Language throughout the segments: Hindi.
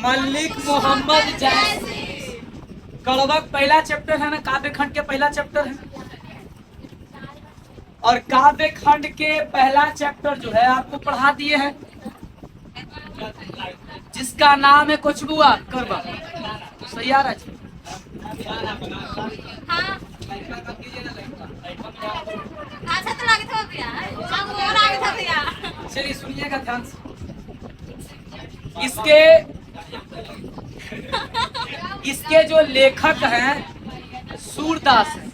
मलिक मोहम्मद जैसी। कड़वक पहला चैप्टर है ना, काव्य खंड के पहला चैप्टर है। और काव्य खंड के पहला चैप्टर जो है आपको पढ़ा दिए हैं, जिसका नाम है कुछ बुआ करवा। सही आ रहा है? चलिए सुनिएगा ध्यान से। इसके जो लेखक हैं सूरदास हैं।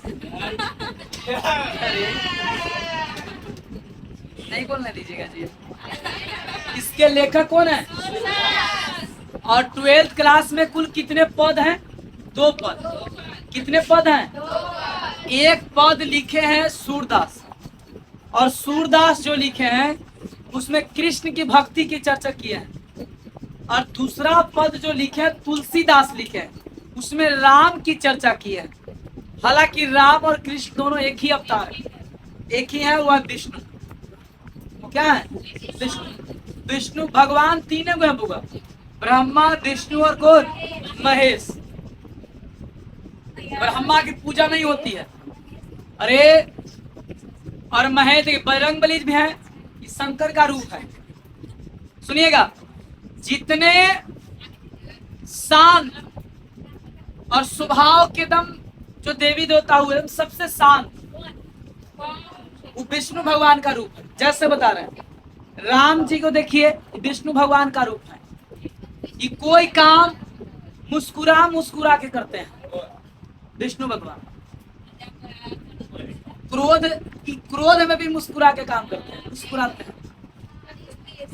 नहीं बोलने दीजिएगा जी। इसके लेखक कौन है? और 12th क्लास में कुल कितने पद हैं? 2 पद। कितने पद हैं? 1 पद लिखे हैं सूरदास, और सूरदास जो लिखे हैं उसमें कृष्ण की भक्ति की चर्चा की है। और दूसरा पद जो लिखे हैं तुलसीदास लिखे हैं, उसमें राम की चर्चा की है। हालांकि राम और कृष्ण दोनों एक ही अवतार है, एक ही है, वह विष्णु। वो क्या है? विष्णु। विष्णु भगवान 3 गो है बुआ, ब्रह्मा विष्णु और कौन? महेश। ब्रह्मा की पूजा नहीं होती है। अरे और महेश बजरंगबली भी है, शंकर का रूप है। सुनिएगा, जितने शांत और स्वभाव के दम जो देवी देवता हुए सबसे शांत वो विष्णु भगवान का रूप है। जैसे बता रहे हैं, राम जी को देखिए, विष्णु भगवान का रूप है। ये कोई काम मुस्कुरा मुस्कुरा के करते हैं विष्णु भगवान। क्रोध में भी मुस्कुरा के काम करते हैं, मुस्कुराते हैं।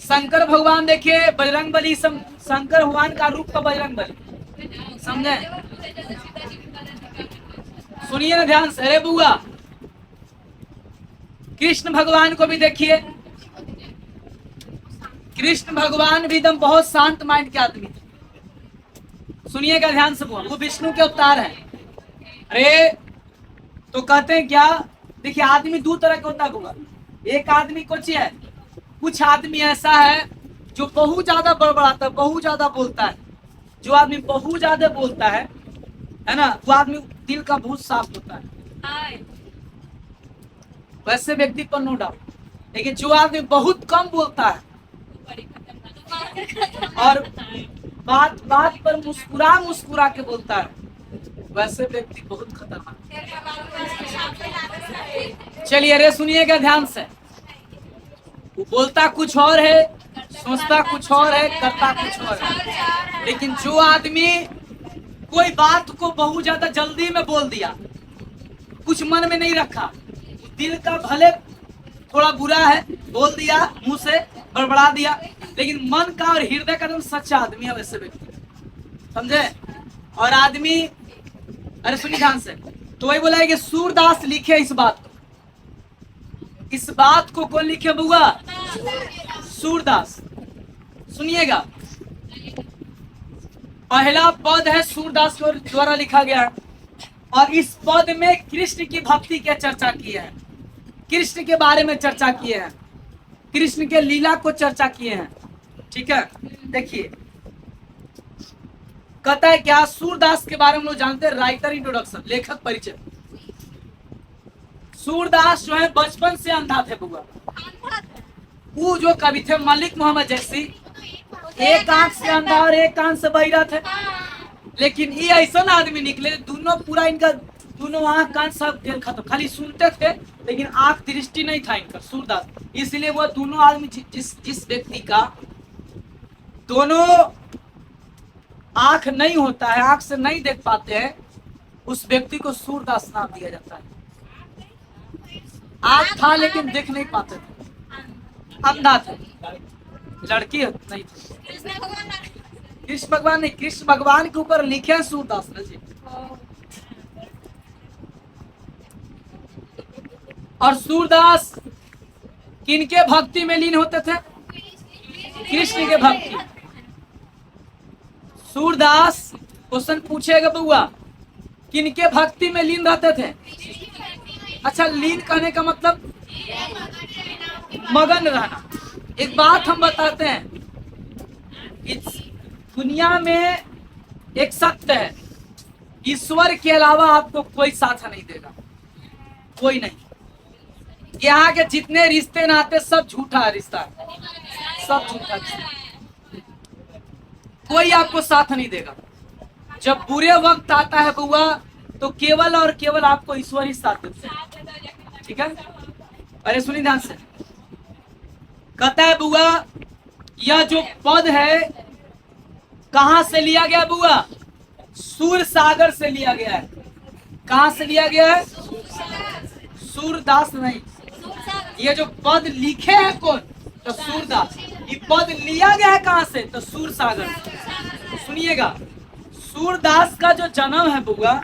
शंकर भगवान देखिए, बजरंगबली शंकर भगवान का रूप का बजरंगबली, समझे? सुनिए ना ध्यान से। अरे बुआ, कृष्ण भगवान को भी देखिए, कृष्ण भगवान भी एकदम बहुत शांत माइंड के आदमी थे। सुनिएगा ध्यान से बुआ, वो विष्णु के अवतार हैं। अरे तो कहते हैं क्या, देखिए आदमी 2 तरह का होता है बुआ। एक आदमी कुछ है, कुछ आदमी ऐसा है जो बहुत ज्यादा बड़बड़ाता है, बहुत ज्यादा बोलता है। जो आदमी बहुत ज्यादा बोलता है ना, वो आदमी दिल का बहुत साफ होता है, वैसे व्यक्ति पर नो डाउट। लेकिन जो आदमी बहुत कम बोलता है और बात बात पर मुस्कुरा मुस्कुरा के बोलता है, वैसे व्यक्ति बहुत खतरनाक। चलिए अरे सुनिएगा ध्यान से। वो बोलता कुछ और है, सोचता कुछ और है, करता कुछ और है। लेकिन जो आदमी कोई बात को बहुत ज्यादा जल्दी में बोल दिया, कुछ मन में नहीं रखा, दिल का भले थोड़ा बुरा है, बोल दिया, मुंह से बड़बड़ा दिया, लेकिन मन का और हृदय का एकदम सच्चा आदमी है वैसे व्यक्ति, समझे? और आदमी, अरे सुनिए ध्यान से, तो वही बोला है कि सूरदास लिखे इस बात को। इस बात को कौन लिखे बुआ? सूरदास। सुनिएगा, पहला पद है सूरदास के द्वारा लिखा गया है, और इस पद में कृष्ण की भक्ति की चर्चा की है, कृष्ण के बारे में चर्चा किए हैं, कृष्ण के लीला को चर्चा किए हैं। ठीक है, देखिए कहता है क्या, सूरदास के बारे में लोग जानते हैं, राइटर इंट्रोडक्शन, लेखक परिचय। सूरदास जो है बचपन से अंधा थे बुआ। वो जो कवि थे मलिक मोहम्मद जैसी, एक आंख से अंधा और एक कान से बहिरा थे। लेकिन ये ऐसा आदमी निकले, दोनों पूरा इनका दोनों आंख कान सब खत्म, खाली सुनते थे लेकिन आंख दृष्टि नहीं था इनका, सूरदास। इसलिए वो दोनों आदमी जिस व्यक्ति का दोनों आंख नहीं होता है, आंख से नहीं देख पाते हैं, उस व्यक्ति को सूरदास नाम दिया जाता है। आंख था लेकिन देख नहीं पाते थे, अंधा थे, लड़की नहीं थी। कृष्ण भगवान नहीं, कृष्ण भगवान के ऊपर लिखे हैं सूरदास जी। और सूरदास किनके भक्ति में लीन होते थे? कृष्ण के भक्ति। सूरदास क्वेश्चन पूछेगा बुआ, किनके भक्ति में लीन रहते थे? अच्छा, लीन कहने का मतलब मगन रहना। एक बात हम बताते हैं, दुनिया में एक सत्य है, ईश्वर के अलावा आपको कोई साथ नहीं देगा, कोई नहीं। यहाँ के जितने रिश्ते नाते सब झूठा रिश्ता है, सब झूठा रिश्ता, कोई आपको साथ नहीं देगा। जब बुरे वक्त आता है बुआ, तो केवल और केवल आपको ईश्वर ही साथ देते हैं, ठीक है। अरे सुनिए ध्यान से, कहता है बुआ यह जो पद है कहां से लिया गया बुआ? सूर सागर से लिया गया है। कहां से लिया गया है? सूरदास नहीं, ये जो पद लिखे हैं कौन? तो सूरदास। ये पद लिया गया है कहां से? तो सूर सागर। सुनिएगा, सूरदास का जो जन्म है बुआ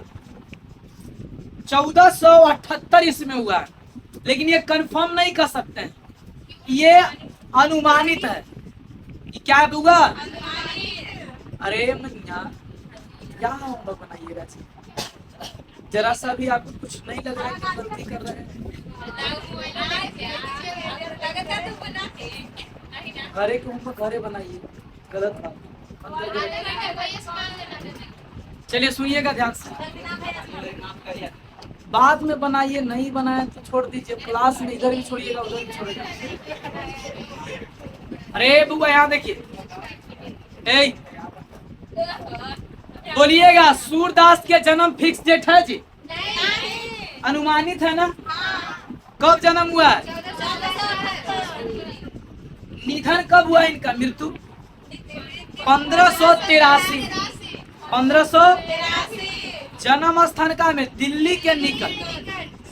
1478 ईस्वी में हुआ है, लेकिन ये कंफर्म नहीं कर सकते हैं, ये अनुमानित है। ये क्या है बुआ? अरे मैया क्या होमवर्क बनाइएगा जी, जरा सा भी आपको कुछ नहीं लग रहा है कि गलती कर रहे हैं? घरे के होमवर्क घरे बनाइए, गलत बात। चलिए सुनिएगा ध्यान से, बाद में बनाइए, नहीं बनाए तो छोड़ दीजिए, क्लास में इधर भी छोड़िएगा उधर भी छोड़िएगा। अरे बुआ यहाँ देखिए, बोलिएगा सूरदास के जन्म फिक्स डेट है जी? अनुमानित है ना? कब जन्म हुआ है? निधन कब हुआ इनका? मृत्यु 1583। 1583। जन्म स्थान का में दिल्ली के निकट,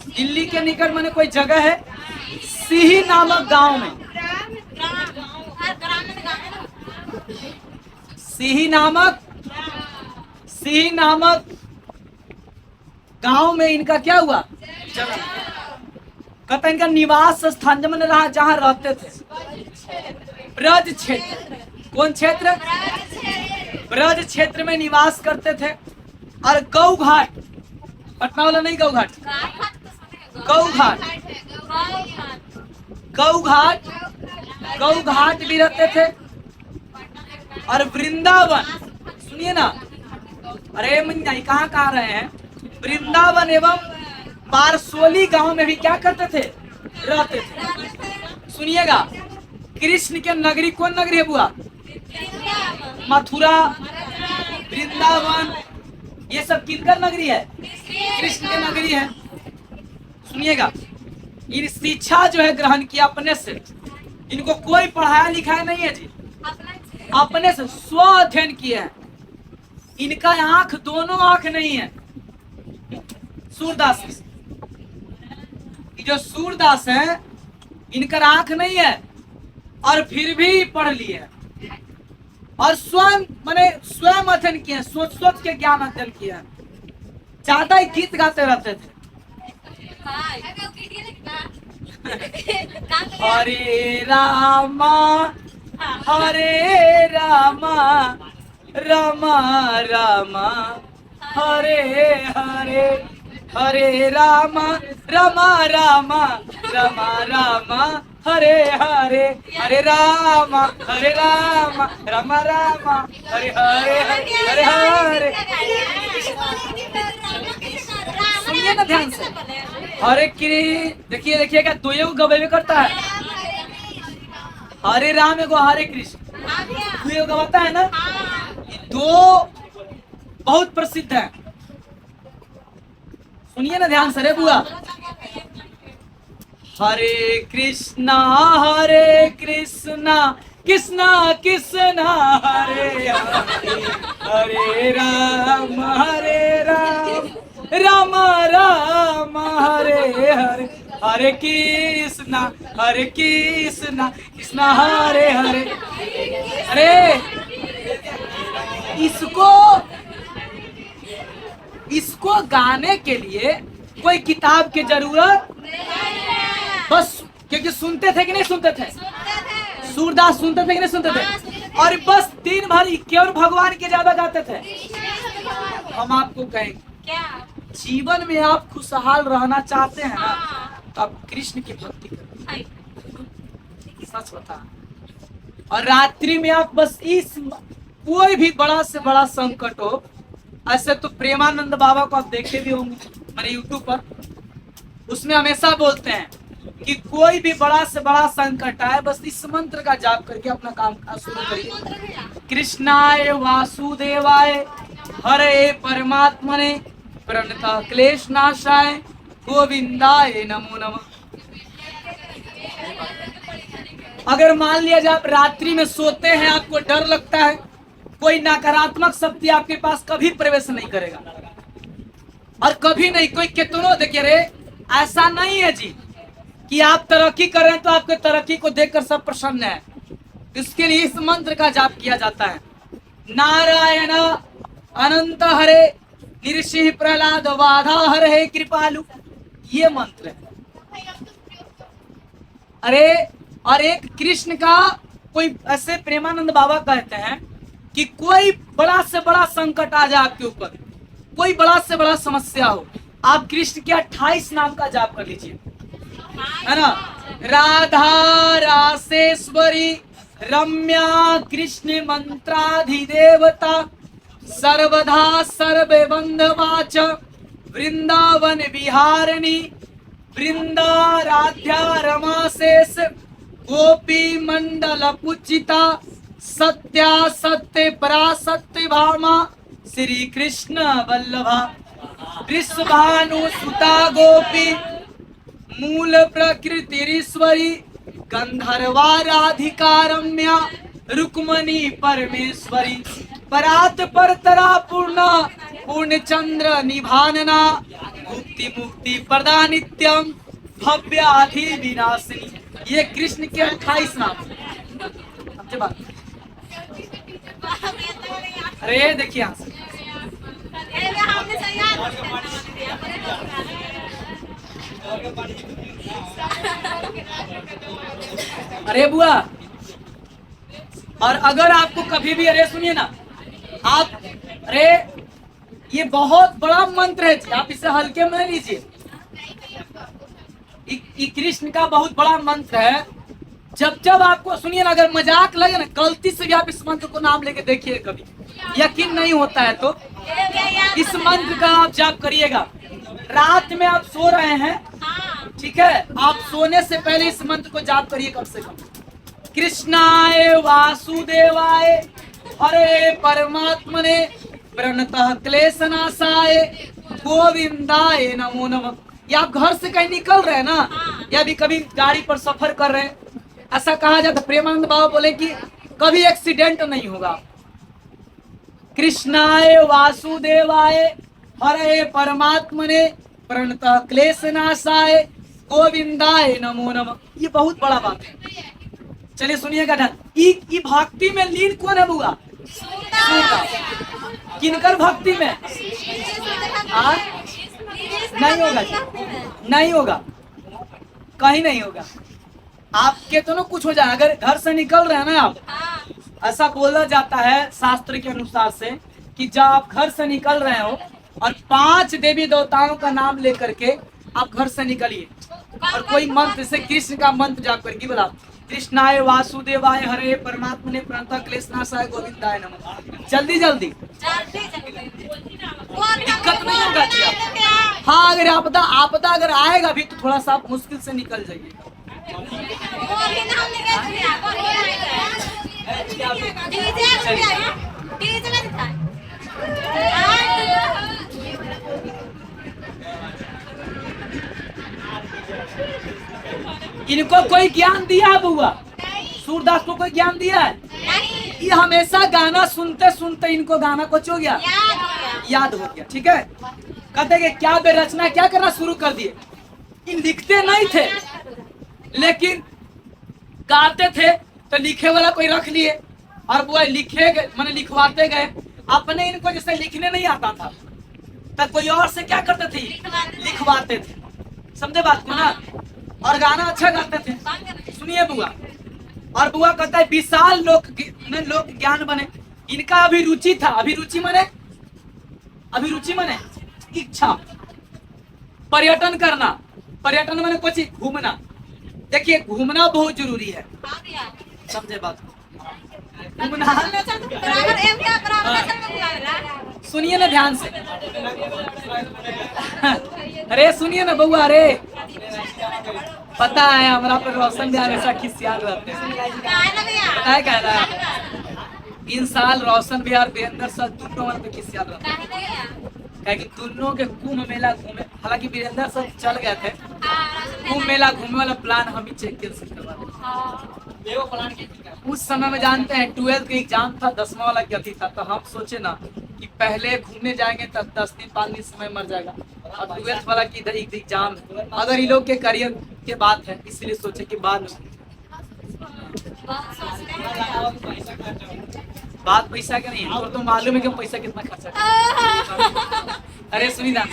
दिल्ली के निकट माने कोई जगह है सिही नामक गांव में, सिही नामक गांव में इनका क्या हुआ? जन्म। कहता इनका निवास स्थान जब मैंने रहा जहां रहते थे ब्रज क्षेत्र। कौन क्षेत्र? ब्रज क्षेत्र में निवास करते थे। और गौ घाट, पटना वाला नहीं, गौ घाट, गौ घाट भी रहते थे। और वृंदावन, सुनिए ना, अरे मैया कहाँ कहाँ रहे हैं? वृंदावन एवं बारसोली गांव में भी क्या करते थे? रहते थे। सुनिएगा, कृष्ण के नगरी कौन नगरी है बुआ? मथुरा, वृंदावन, ये सब किनकर नगरी है? कृष्ण की नगरी है। सुनिएगा, इन शिक्षा जो है ग्रहण किया अपने से, इनको कोई पढ़ाया लिखाया नहीं है जी, अपने से स्व अध्ययन किया है। इनका आंख, दोनों आंख नहीं है सूरदास की। जो सूरदास है इनका आंख नहीं है, और फिर भी पढ़ लिए, और स्वयं माने स्वयं अध्ययन किए, सोच सोच के ज्ञान अध्ययन किया। ज्यादा ही गीत गाते रहते थे। हरे रामा रामा रामा हरे हरे, हरे रामा रामा रामा रामा रामा हरे हरे, हरे रामा रामा रामा हरे हरे, हरे हरे। सुनिए ना ध्यान से, हरे देखिए देखिएगा, दो एगो गवेबे करता है, हरे राम एगो हरे कृष्ण, दो एगो गवाता है ना। ये दो बहुत प्रसिद्ध है। सुनिए ना ध्यान से रे बुआ, हरे कृष्णा कृष्णा कृष्णा हरे हरे, हरे राम राम राम हरे हरे, हरे कृष्णा कृष्णा हरे हरे। अरे इसको गाने के लिए कोई किताब की जरूरत, बस क्योंकि सुनते थे कि नहीं सुनते थे? सूरदास सुनते थे कि नहीं सुनते थे? और बस दिन भर केवल भगवान के ज्यादा गाते थे। हम आपको कहेंगे, जीवन में आप खुशहाल रहना चाहते हैं ना, तो आप कृष्ण की भक्ति करें, सच बता। और रात्रि में आप बस इस कोई भी बड़ा से बड़ा संकट हो, ऐसे तो प्रेमानंद बाबा को आप देखे भी होंगे मेरे यूट्यूब पर, उसमें हमेशा बोलते हैं कि कोई भी बड़ा से बड़ा संकट आए बस इस मंत्र का जाप करके अपना काम शुरू करिए। कृष्णाय वासुदेवाय हरे परमात्मने प्रणतः क्लेश नाशाय गोविंदाय नमो नमः। अगर मान लिया जाए आप रात्रि में सोते हैं, आपको डर लगता है, कोई नकारात्मक शक्ति आपके पास कभी प्रवेश नहीं करेगा, और कभी नहीं। कोई कितनों देखिए रे, ऐसा नहीं है जी कि आप तरक्की कर रहे हैं तो आपके तरक्की को देखकर सब प्रसन्न है। इसके लिए इस मंत्र का जाप किया जाता है। नारायण अनंत हरे निरसिंह प्रहलाद बाधा हरे कृपालु, ये मंत्र है। अरे और एक कृष्ण का कोई ऐसे प्रेमानंद बाबा कहते हैं कि कोई बड़ा से बड़ा संकट आ जाए आपके ऊपर, कोई बड़ा से बड़ा समस्या हो, आप कृष्ण के 28 नाम का जाप कर लीजिए, है ना। राधा रासेश्वरी रम्या कृष्ण मंत्राधिदेवता सर्वदा सर्वे बंधवाच वृंदावन विहारिणी वृंदाराध्या रमाशेष गोपी मंडल पूजिता सत्या सत्य परासत्य भामा श्री कृष्ण वल्लभा वृषभानु सुता गोपी मूल प्रकृतिरीश्वरी गंधर्वा राधिका रम्या रुक्मणी परमेश्वरी परात परतरा पूर्ण पूर्ण चंद्र निभानना मुक्ति मुक्ति प्रदा नित्यम भव्याधि विनाशिनी। ये कृष्ण के 28 नाम। समझे बात? अरे देखिए यहाँ से अरे बुआ, और अगर आपको कभी भी, अरे सुनिए ना आप, अरे ये बहुत बड़ा मंत्र है, आप इसे हल्के में लीजिए। ये कृष्ण का बहुत बड़ा मंत्र है। जब जब आपको, सुनिए ना, अगर मजाक लगे ना, गलती से भी आप इस मंत्र को नाम लेके देखिए, कभी यकीन नहीं होता है तो इस मंत्र का आप जाप करिएगा। रात में आप सो रहे हैं, ठीक है, आप सोने से पहले इस मंत्र को जाप करिए कम से कम। कृष्णाय वासुदेवाय हरे परमात्मने प्रणतः क्लेशनाशाय गोविंदाय नमो नमः। या आप घर से कहीं निकल रहे हैं ना, या भी कभी गाड़ी पर सफर कर रहे हैं, ऐसा कहा जाता, प्रेमानंद बाबा बोले कि कभी एक्सीडेंट नहीं होगा। कृष्णाय वासुदेवाय हरे परमात्मने प्रणतः क्लेशनाशाय गोविंदाय नमो नमः। ये बहुत बड़ा बात है। चलिए सुनिएगा ढंग। ई भक्ति में लीन कौन है बुआ? किनकर भक्ति में? नहीं होगा जी, नहीं होगा, कहीं नहीं होगा। आपके तो ना कुछ हो जाए, अगर घर से निकल रहे हैं ना आप, ऐसा बोला जाता है शास्त्र के अनुसार से कि जब आप घर से निकल रहे हो और 5 देवी देवताओं का नाम लेकर के आप घर से निकलिए, और कोई मंत्र, जैसे कृष्ण का मंत्र जाप करके बोला, कृष्णाय वासुदेवाय हरे परमात्मने प्रणतः क्लेशनाशाय गोविंदाय नमः। जल्दी जल्दी, दिक्कत नहीं होगा जी आप। हाँ, अगर आपदा अगर आएगा भी तो थोड़ा सा आप मुश्किल से निकल जाइए। इनको कोई ज्ञान दिया है बुआ? सूरदास को कोई ज्ञान दिया है? ये हमेशा गाना सुनते सुनते इनको गाना कुछ हो गया, याद हो गया, ठीक है। कहते कि क्या बेरचना क्या करना शुरू कर दिए। ये लिखते नहीं थे लेकिन गाते थे, तो लिखे वाला कोई रख लिए, और वो लिखे गए, मैंने लिखवाते गए। अपने इनको जैसे लिखने नहीं आता था, तब कोई और से क्या करते थे, लिखवाते थे। समझे बात को ना। और गाना अच्छा गाते थे। सुनिए बुआ, और बुआ कहता है विशाल लोक ज्ञान बने। इनका अभिरुचि था, अभिरुचि मने इच्छा, पर्यटन करना। पर्यटन माने कुछ घूमना। देखिए घूमना बहुत जरूरी है, समझे बात? घूमना सुनिए ना ध्यान से। अरे सुनिए ना बउआ, अरे पता है हमारा पर रोशन भी हमेशा खिसियाल रहते हैं। पता है क्या है, इन साल रोशन भी और वीरेंद्र सर दोनों पे खिसियाल रहते हैं, क्या कि दोनों के कुंभ मेला घूमे। हालांकि वीरेंद्र सर चल गए थे, कुंभ मेला घूमने वाला प्लान हम ही चेक कैंसिल करवा दें। उस समय में जानते हैं 12th का एग्जाम था, 10वां वाला गति था, तो हम सोचे ना कि पहले घूमने जाएंगे तब 10 दिन 5 दिन समय मर जाएगा, और 12th वाला की एग्जाम अगर ये लोग के करियर के बात है, इसलिए सोचे कि बाद में बात पैसा का नहीं है, और तो मालूम है कि पैसा कितना खर्चा करते। अरे सुनी ना,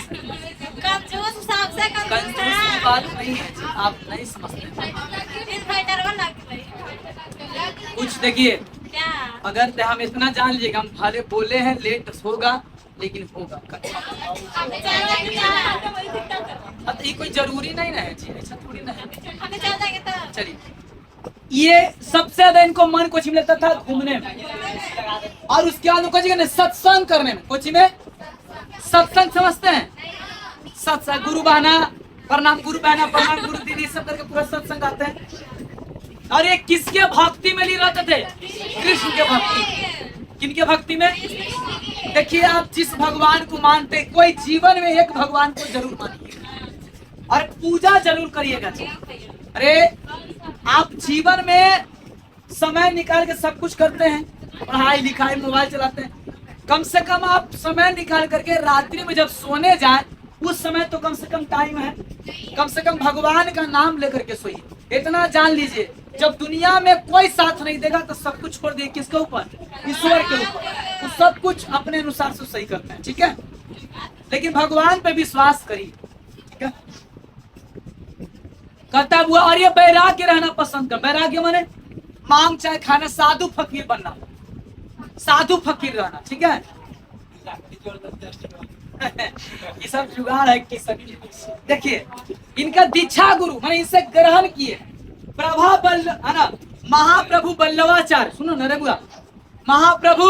कंजूस की बात नहीं है जी, आप नहीं समझते। कुछ देखिए, अगर हम इतना जान लीजिएगा, हम भले बोले हैं लेट होगा लेकिन होगा। अब ये कोई जरूरी नहीं है जी, ऐसा थोड़ी ना है। चलिए, ये सबसे ज्यादा इनको मन कोची में लगता था घूमने में, और उसके बाद कोची सत्संग करने में। कोची में सत्संग समझते हैं, सत्संग, गुरु बहना प्रणाम, गुरु बहना प्रणाम, गुरु दीदी, सब करके पूरा सत्संग आते हैं। और ये किसके भक्ति में ली रहते थे? कृष्ण के भक्ति। किनके भक्ति में? देखिए, आप जिस भगवान को मानते, कोई जीवन में एक भगवान को जरूर मानिए और पूजा जरूर करिएगा। अरे आप जीवन में समय निकाल के सब कुछ करते हैं, पढ़ाई लिखाई, मोबाइल चलाते हैं, कम से कम आप समय निकाल करके रात्रि में जब सोने जाए उस समय तो कम से कम टाइम है, कम से कम भगवान का नाम लेकर के सोइए। इतना जान लीजिए, जब दुनिया में कोई साथ नहीं देगा तो सब कुछ छोड़ दिए, किसके ऊपर? ईश्वर के ऊपर। तो सब कुछ अपने अनुसार से सही करते हैं, ठीक है, लेकिन भगवान पे विश्वास करिए, ठीक है। कहता हुआ, और ये वैराग्य रहना पसंद कर। वैराग्य माने मांग चाहे खाना, साधु फकीर बनना, साधु फकीर रहना, ठीक है। ये सब जुगाड़ है कि देखिए, इनका दीक्षा गुरु माने इनसे ग्रहण किए प्रभा बल्ल है ना, महाप्रभु बल्लवाचार्य। सुनो ना रे बुआ, महाप्रभु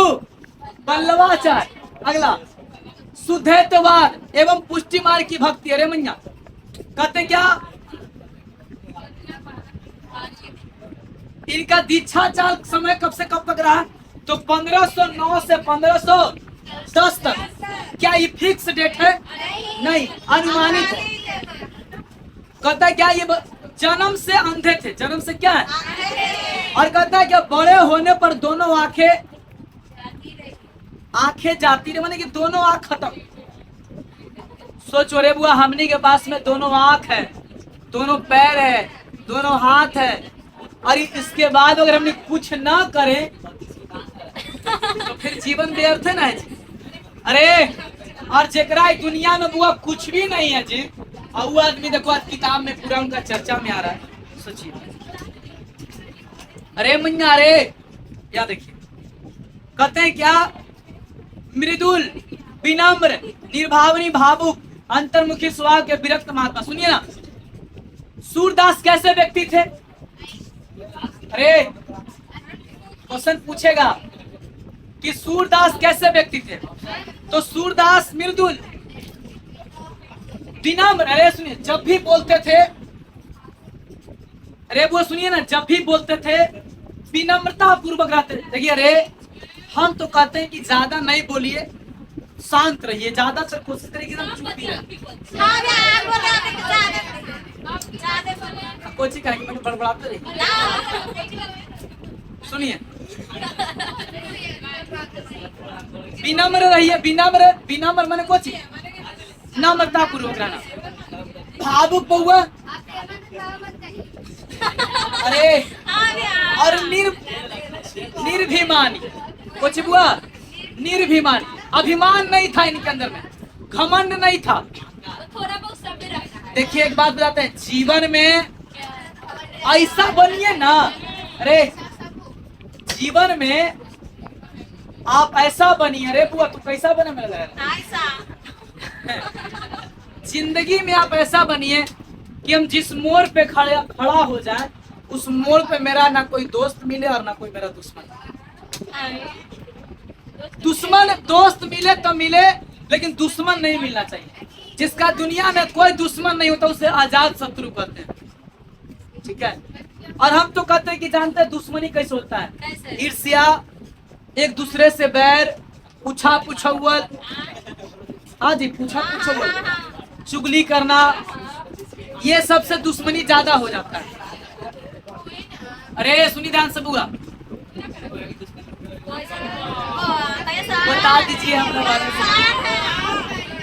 बल्लवाचार्य। अगला, शुद्धत्ववाद एवं पुष्टि मार्ग की भक्ति। अरे मैया, कहते क्या? इनका दीक्षा चाल समय कब से कब तक रहा? तो 1509 से 1510 तक। क्या ये फिक्स डेट है? नहीं, अनुमानित है। कहता है क्या ये जन्म से अंधे थे? जन्म से क्या है? और कहता है क्या बड़े होने पर दोनों आंखें जाती रही, माने कि दोनों आंख खत्म। सोचो रे बुआ, हमनी के पास में दोनों आंख है, दोनों पैर है, दोनों हाथ है, और इसके बाद अगर हमने कुछ ना करें तो फिर जीवन व्यर्थ है ना जी। अरे और जेकरा दुनिया में बुआ कुछ भी नहीं है जी, और वो आदमी देखो आज किताब में पूरा उनका चर्चा में आ रहा है, सोचिए। अरे मुन्ना, अरे या देखिए, कहते हैं क्या? मृदुल, विनम्र, निर्भावनी, भावुक, अंतर्मुखी स्वभाव के विरक्त महात्मा। सुनिए ना, सूरदास कैसे व्यक्ति थे? अरे क्वेश्चन पूछेगा कि सूरदास कैसे व्यक्ति थे, तो सूरदास मृदुल, विनम्र। अरे सुनिए, जब भी बोलते थे, अरे वो सुनिए ना, जब भी बोलते थे विनम्रता पूर्वक रहते। देखिए, अरे हम तो कहते हैं कि ज्यादा नहीं बोलिए, शांत रहिए, ज्यादा से कोशिश करिए कि हम चुप ही रहे। कोची कहेंगे मैंने बड़बड़ाते रहिए। सुनिए, विनम्र रहिए, विनम्र माने कोची नम्रता पूर्वक रहना। भावुक बहुआ, अरे और निर्भिमानी। कुछ बुआ, निर्भिमानी, अभिमान नहीं था इनके अंदर में, घमंड नहीं था। देखिए, एक बात बताते हैं, जीवन में ऐसा बनिए ना, अरे जीवन में आप ऐसा बनिए। अरे बुआ, तू कैसा बने? मेरा जिंदगी में आप ऐसा बनिए कि हम जिस मोड़ पे खड़ा हो जाए, उस मोड़ पे मेरा ना कोई दोस्त मिले और ना कोई मेरा दुश्मन। दुश्मन दोस्त मिले तो मिले, लेकिन दुश्मन नहीं मिलना चाहिए। जिसका दुनिया में कोई दुश्मन नहीं होता उसे आजाद शत्रु कहते हैं, ठीक है। और हम तो कहते हैं कि जानते हैं दुश्मनी कैसे होता है, ईर्ष्या, एक दूसरे से बैर, पूछा पुछौल, हाँ जी पूछा पुछौल, चुगली करना, ये सबसे दुश्मनी ज्यादा हो जाता है। अरे सुनी ध्यान से बुआ, बता दीजिए हम बारे में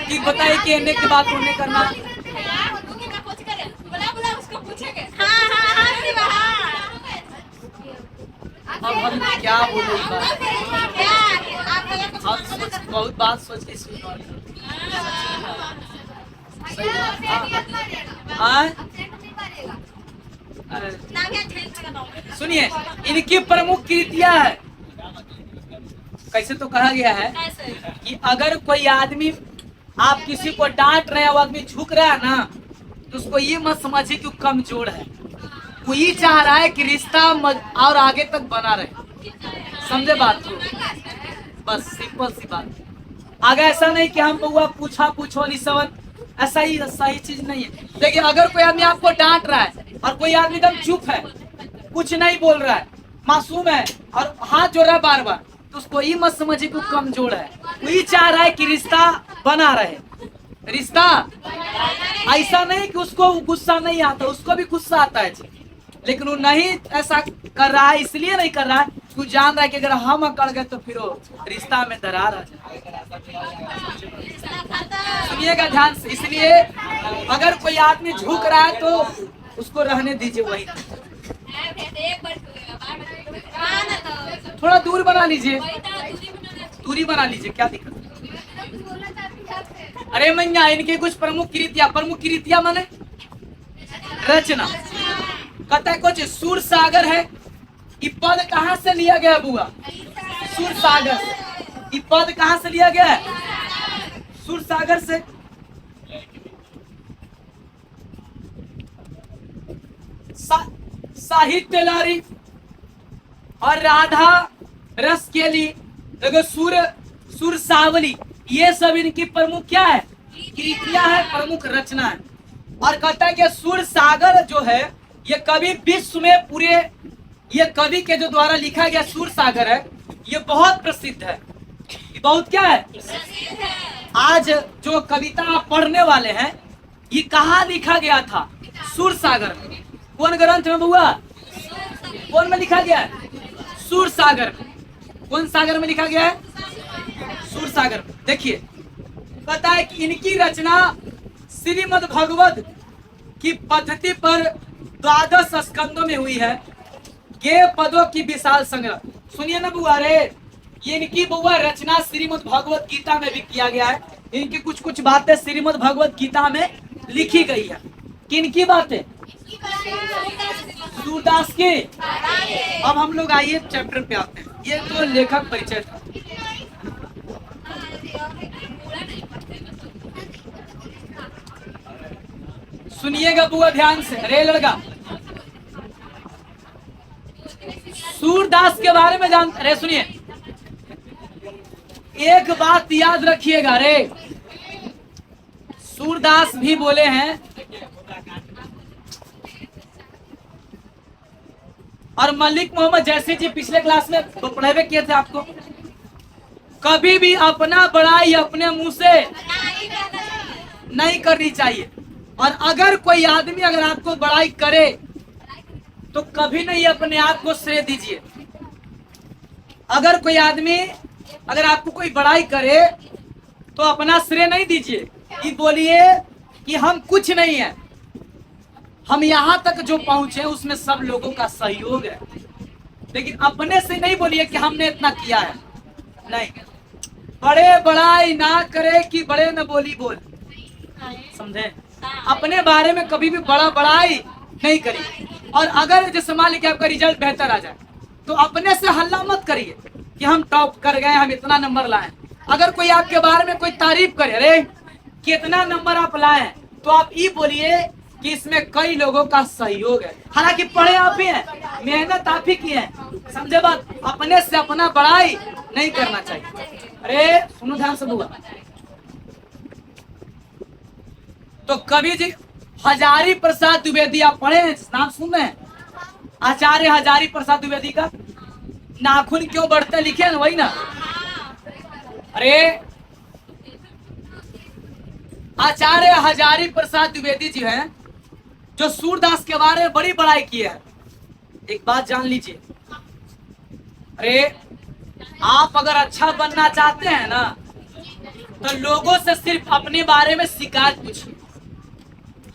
कि बताइए कि इन्हें की बात उन्हें करना। अब हम क्या बोले, हम बहुत बात सोच के सुनिए, इनकी प्रमुख कृतियां है। कैसे तो कहा गया है कि अगर कोई आदमी, आप किसी को डांट रहे हैं, वो आदमी झुक रहा है ना, तो उसको ये मत समझिए कि वो कमजोर है। वो ये चाह रहा है कि रिश्ता और आगे तक बना रहे। समझे बात को? बस सिंपल सी बात। आगे ऐसा नहीं कि हम बउआ पूछा पूछो नहीं सवन, ऐसा ही सही चीज नहीं है। देखिए अगर कोई आदमी आपको डांट रहा है और कोई आदमी एकदम चुप है, कुछ नहीं बोल रहा है, मासूम है और हाथ जोड़ रहा है बार बार, तो उसको ये मत समझिए कि कमजोर है। वही चाह रहा है कि रिश्ता बना रहे। रिश्ता ऐसा नहीं कि उसको गुस्सा नहीं आता, उसको भी गुस्सा आता है, लेकिन वो नहीं ऐसा कर रहा है। इसलिए नहीं कर रहा है वो जान रहा है कि अगर हम अकड़ गए तो फिर वो रिश्ता में दरार आ जाए। सुनिएगा ध्यान से। इसलिए अगर कोई आदमी झुक रहा है तो उसको रहने दीजिए वहीं, थोड़ा दूर बना लीजिए, दूरी बना लीजिए, क्या दिक्कत है? अरे मैया, इनकी कुछ प्रमुख कृतियां माने रचना। कहता है कुछ सूर सागर है। ये पद कहाँ से लिया गया बुआ? सूर सागर से। ये पद कहाँ से लिया गया है? सूर सागर से। साहित्य लारी और राधा रस के लिए देखो सुर सावली, ये सब इनकी प्रमुख क्या है? कृतियां है, प्रमुख रचना है। और कहता है कि सुर सागर जो है ये कवि विश्व में पूरे, ये कवि के जो द्वारा लिखा गया सुर सागर है, ये बहुत प्रसिद्ध है। ये बहुत क्या है? आज जो कविता आप पढ़ने वाले हैं, ये कहाँ लिखा गया था? सुर सागर में। कौन ग्रंथ में बुआ? कौन में लिखा गया है? सुर सागर में। कौन सागर में लिखा गया है? सुर सागर में। देखिए पता है कि इनकी रचना श्रीमद् भगवत की पद्धति पर 12 स्कंदों में हुई है। गे पदों की विशाल संग्रह। सुनिए ना बुआ रे, ये इनकी बुआ रचना श्रीमद् भगवत गीता में भी किया गया है। इनकी कुछ कुछ बातें श्रीमद् भगवत गीता में लिखी गई है। किनकी बातें? सूरदास की। अब हम लोग आइए चैप्टर पे आते हैं। ये तो लेखक परिचय था। सुनिएगा बुआ ध्यान से। अरे लड़का, सूरदास के बारे में जान, अरे सुनिए एक बात याद रखिएगा। रे सूरदास भी बोले हैं और मलिक मोहम्मद जैसे जी पिछले क्लास में पढ़ावे किए थे आपको, कभी भी अपना बड़ाई अपने मुंह से नहीं करनी चाहिए। और अगर कोई आदमी अगर आपको बड़ाई करे तो कभी नहीं अपने आप को श्रेय दीजिए। अगर कोई आदमी अगर आपको कोई बड़ाई करे तो अपना श्रेय नहीं दीजिए। ये बोलिए कि हम कुछ नहीं है, हम यहाँ तक जो पहुंचे उसमें सब लोगों का सहयोग है। लेकिन अपने से नहीं बोलिए कि हमने इतना किया है। नहीं, बड़े बड़ाई ना करे कि बड़े न बोली बोल। समझे? अपने बारे में कभी भी बड़ा बड़ाई नहीं करिए। और अगर जैसे मान लीजिए आपका रिजल्ट बेहतर आ जाए तो अपने से हल्ला मत करिए कि हम टॉप कर गए, हम इतना नंबर लाए। अगर कोई आपके बारे में कोई तारीफ करे, अरे कितना नंबर आप लाए, तो आप ये बोलिए कि इसमें कई लोगों का सहयोग है। हालांकि पढ़े आप ही हैं, मेहनत आप ही की है, समझे बात। अपने से अपना बड़ाई नहीं करना चाहिए। अरे सुनो ध्यान से बुआ। तो कवि जी हजारी प्रसाद द्विवेदी आप पढ़े हैं, नाम सुन रहे हैं? आचार्य हजारी प्रसाद द्विवेदी का नाखून क्यों बढ़ते लिखे हैं, वही ना। अरे आचार्य हजारी प्रसाद द्विवेदी जी हैं जो सूरदास के बारे में बड़ी बड़ाई की है। एक बात जान लीजिए, अरे आप अगर अच्छा बनना चाहते हैं ना तो लोगों से सिर्फ अपने बारे में शिकायत पूछिए।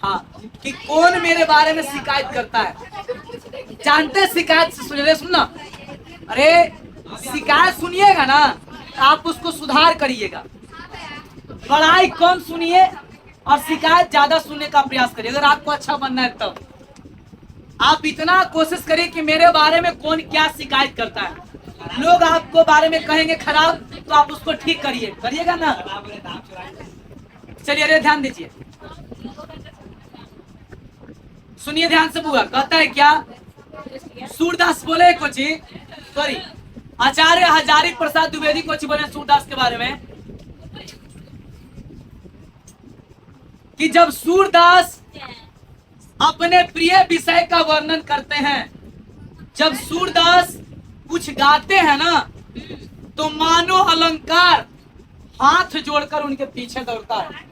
हाँ, कि कौन मेरे बारे में शिकायत करता है। जानते शिकायत से सुनना, अरे शिकायत सुनिएगा ना आप उसको सुधार करिएगा। बड़ाई कम सुनिए और शिकायत ज्यादा सुनने का प्रयास करिए। अगर आपको अच्छा बनना है तब आप इतना कोशिश करिए कि मेरे बारे में कौन क्या शिकायत करता है। लोग आपको बारे में कहेंगे खराब तो आप उसको ठीक करिएगा ना। चलिए अरे ध्यान दीजिए, सुनिए ध्यान से बुआ। कहता है क्या, सूरदास बोले कुछ, सॉरी आचार्य हजारी प्रसाद द्विवेदी कुछ बोले सूरदास के बारे में कि जब सूरदास अपने प्रिय विषय का वर्णन करते हैं, जब सूरदास कुछ गाते हैं ना तो मानो अलंकार हाथ जोड़कर उनके पीछे दौड़ता है।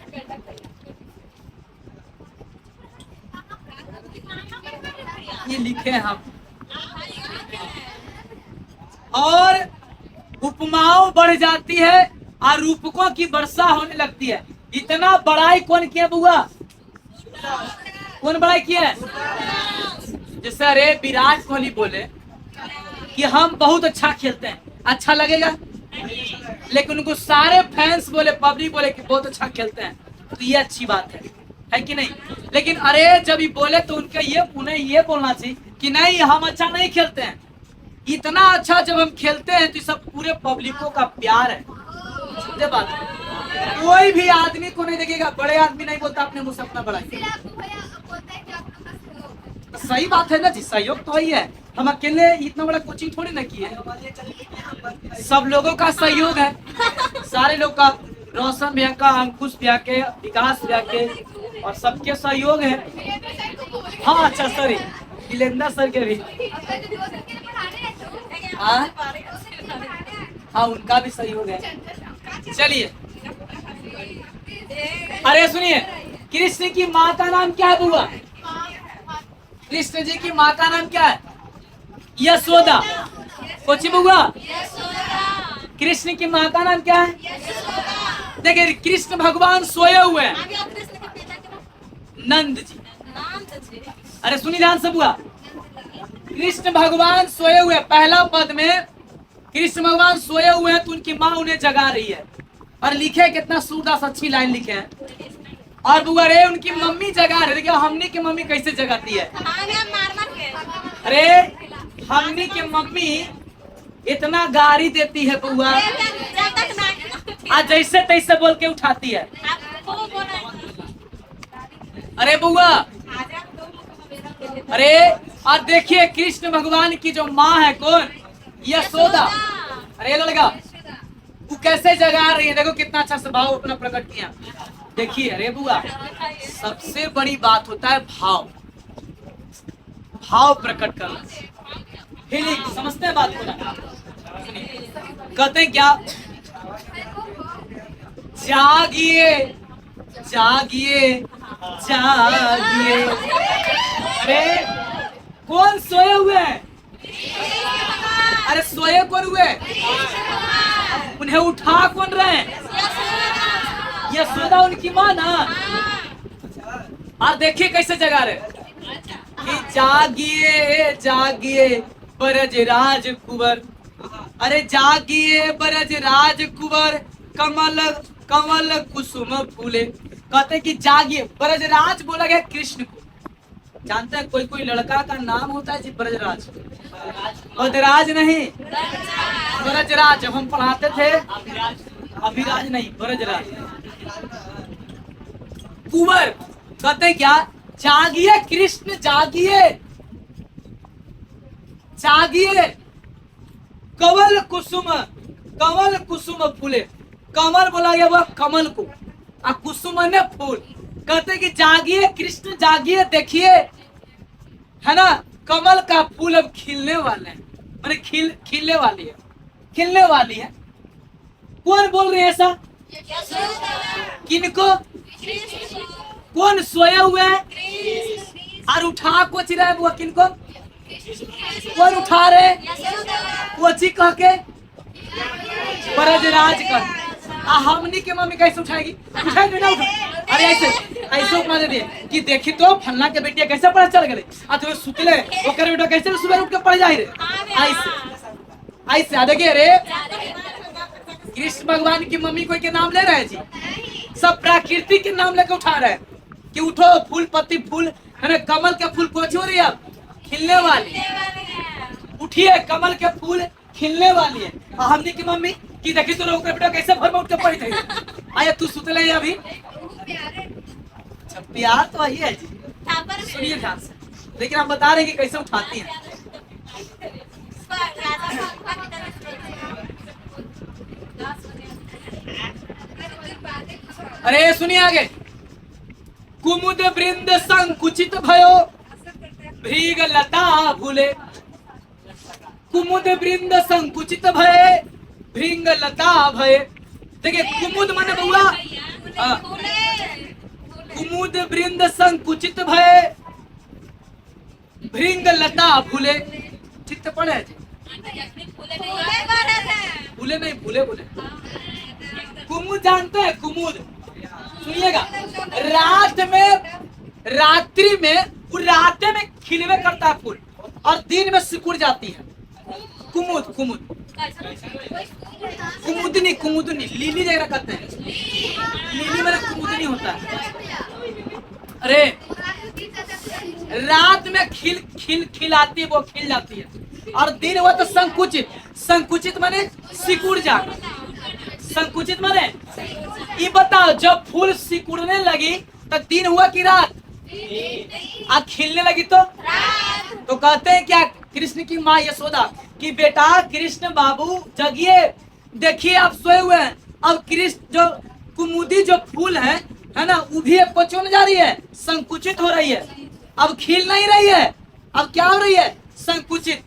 ये लिखे हैं हम। और उपमाओं बढ़ जाती है और रूपकों की वर्षा होने लगती है। इतना बड़ाई कौन किया बुआ? कौन बड़ाई किया? जैसे अरे विराट कोहली बोले कि हम बहुत अच्छा खेलते हैं, अच्छा लगेगा? लेकिन उनको सारे फैंस बोले, पब्लिक बोले कि बहुत अच्छा खेलते हैं, तो ये अच्छी बात है कि नहीं? लेकिन अरे जब ये बोले तो उन्हें ये बोलना चाहिए कि नहीं हम अच्छा नहीं खेलते हैं। इतना अच्छा जब हम खेलते हैं तो सब पूरे पब्लिकों का प्यार है, समझे बात? कोई भी आदमी को नहीं देखेगा, बड़े आदमी नहीं बोलता अपने मुंह से अपना बड़ा। सही बात है ना जी, सहयोग तो ही है। हम अकेले इतना बड़ा कोचिंग थोड़ी ना किए, सब लोगों का सहयोग है, सारे लोग का, रोशन भैया का, अंकुश भैया के, विकास भैया के, और सबके सहयोग है। हाँ अच्छा सॉरी, इलेंदर सर के भी, हाँ उनका भी सहयोग है। चलिए अरे सुनिए, कृष्ण की माँ का नाम क्या है बुआ? कृष्ण जी की माँ का नाम क्या है? यशोदा। कोची बुआ? कृष्ण की माँ का नाम क्या है? देखिए कृष्ण भगवान सोए हुए हैं, नंद जी। अरे सुनिए ध्यान से बुआ, कृष्ण भगवान सोए हुए, पहला पद में कृष्ण भगवान सोए हुए हैं तो उनकी माँ उन्हें जगा रही है। और लिखे कितना सूरदास अच्छी लाइन लिखे हैं। और बुआ रे उनकी मम्मी जगा रही, देखिए हमनी की मम्मी कैसे जगाती है। अरे हमनी की मम्मी इतना गाड़ी देती है बुआ, आज जैसे तैसे बोल के उठाती है। अरे बुआ, अरे और देखिए कृष्ण भगवान की जो माँ है कौन? यशोदा। अरे लड़का वो कैसे जगा रही है, देखो कितना अच्छा स्वभाव अपना प्रकट किया। देखिए अरे बुआ, सबसे बड़ी बात होता है भाव, भाव प्रकट करना, फीलिंग, समझते हैं बात को ना? कहते हैं क्या, जागिए जागिए जागिए। अरे कौन सोए हुए हैं? अरे सोए कौन हुए? उन्हें उठा कौन रहे? यशोदा उनकी माँ ना। और देखिए कैसे जगा रहे कि जागिए जागिए ब्रजराज कुंवर। अरे जागिए ब्रजराज कुंवर, कमल कमल कुसुम फूले। कहते कि जागिए, ब्रजराज बोला गया कृष्ण को। जानते हैं कोई कोई लड़का का नाम होता है जी ब्रजराज, ब्रजराज नहीं, ब्रजराज। जब हम पढ़ाते थे अभिराज नहीं, ब्रजराज। कुंवर कहते हैं क्या, जागिए कृष्ण जागिए, जागिए कमल कुसुम फूले। कमल बोला गया वह कमल को, और कुसुम ने फूल। कहते कि जागिए कृष्ण जागिए, देखिए है ना, कमल का फूल अब खिलने वाले हैं, मैंने खिलने वाली है, खिलने वाली है। कौन बोल रहे हैं ऐसा? किनको? कौन सोए हुए हैं और उठा को चिरा है? वो किनको? कौन उठा रहे? वो ची कह के ब्रजराज कर। हमनी के मम्मी कैसे उठाएगी? उठाएगी ना उठा। अरे ऐसे ऐसे उपमा दे दिए कि देखी तो फलना के बेटिया कैसे पता चल गए, आ तो सुतले ओकर बेटा कैसे सुबह उठ के पड़ जाए रे। ऐसे ऐसे आ देखिए रे, कृष्ण भगवान की मम्मी कोई के नाम ले रहे हैं जी, सब प्रकृति के नाम लेके उठा रहे हैं कि उठो फूल पत्ती फूल है ना, कमल के फूल कौन हो रही है? खिलने वाली। उठिए कमल के फूल खिलने वाली है। हमने की मम्मी की देखी तो लोग बेटा कैसे भर में उठ के पड़ी थी। आया तू सुतले अभी। अच्छा प्यार तो वही है जी, सुनिए ध्यान से, लेकिन हम बता रहे हैं कि कैसे उठाती हैं। अरे सुनिए आगे, कुमुद वृंद संकुचित भयो भृग लता भूले। कुमुद वृंद संकुचित भय भृंग लता भय। देखिए कुमुद माने बउआ, कुमुद वृंद संकुचित भय भृंग लता भूले। ठीक तो पढ़े जी, भूले नहीं भूले बोले। कुमुद जानते हैं? कुमुद सुनिएगा, रात्रि में वो रात में खिलवे करता है फूल और दिन में सिकुड़ जाती है। कुमुद कुमुदनी लीली जगह कहते हैं, लीली में कुमुदनी होता है। अरे रात में खिलाती है, वो खिल जाती है, और दिन हुआ तो संकुचित माने सिकुड़ जाना। संकुचित माने ये बताओ, जब फूल सिकुड़ने लगी तो दिन हुआ कि रात? आ खिलने लगी तो कहते हैं क्या कृष्ण की माँ यशोदा कि बेटा कृष्ण बाबू जगिए, देखिए आप सोए हुए हैं। अब कृष्ण जो कुमुदी जो फूल है ना, वो भी अब को चुन जा रही है, संकुचित हो रही है, अब खिल नहीं रही है। अब क्या हो रही है? संकुचित।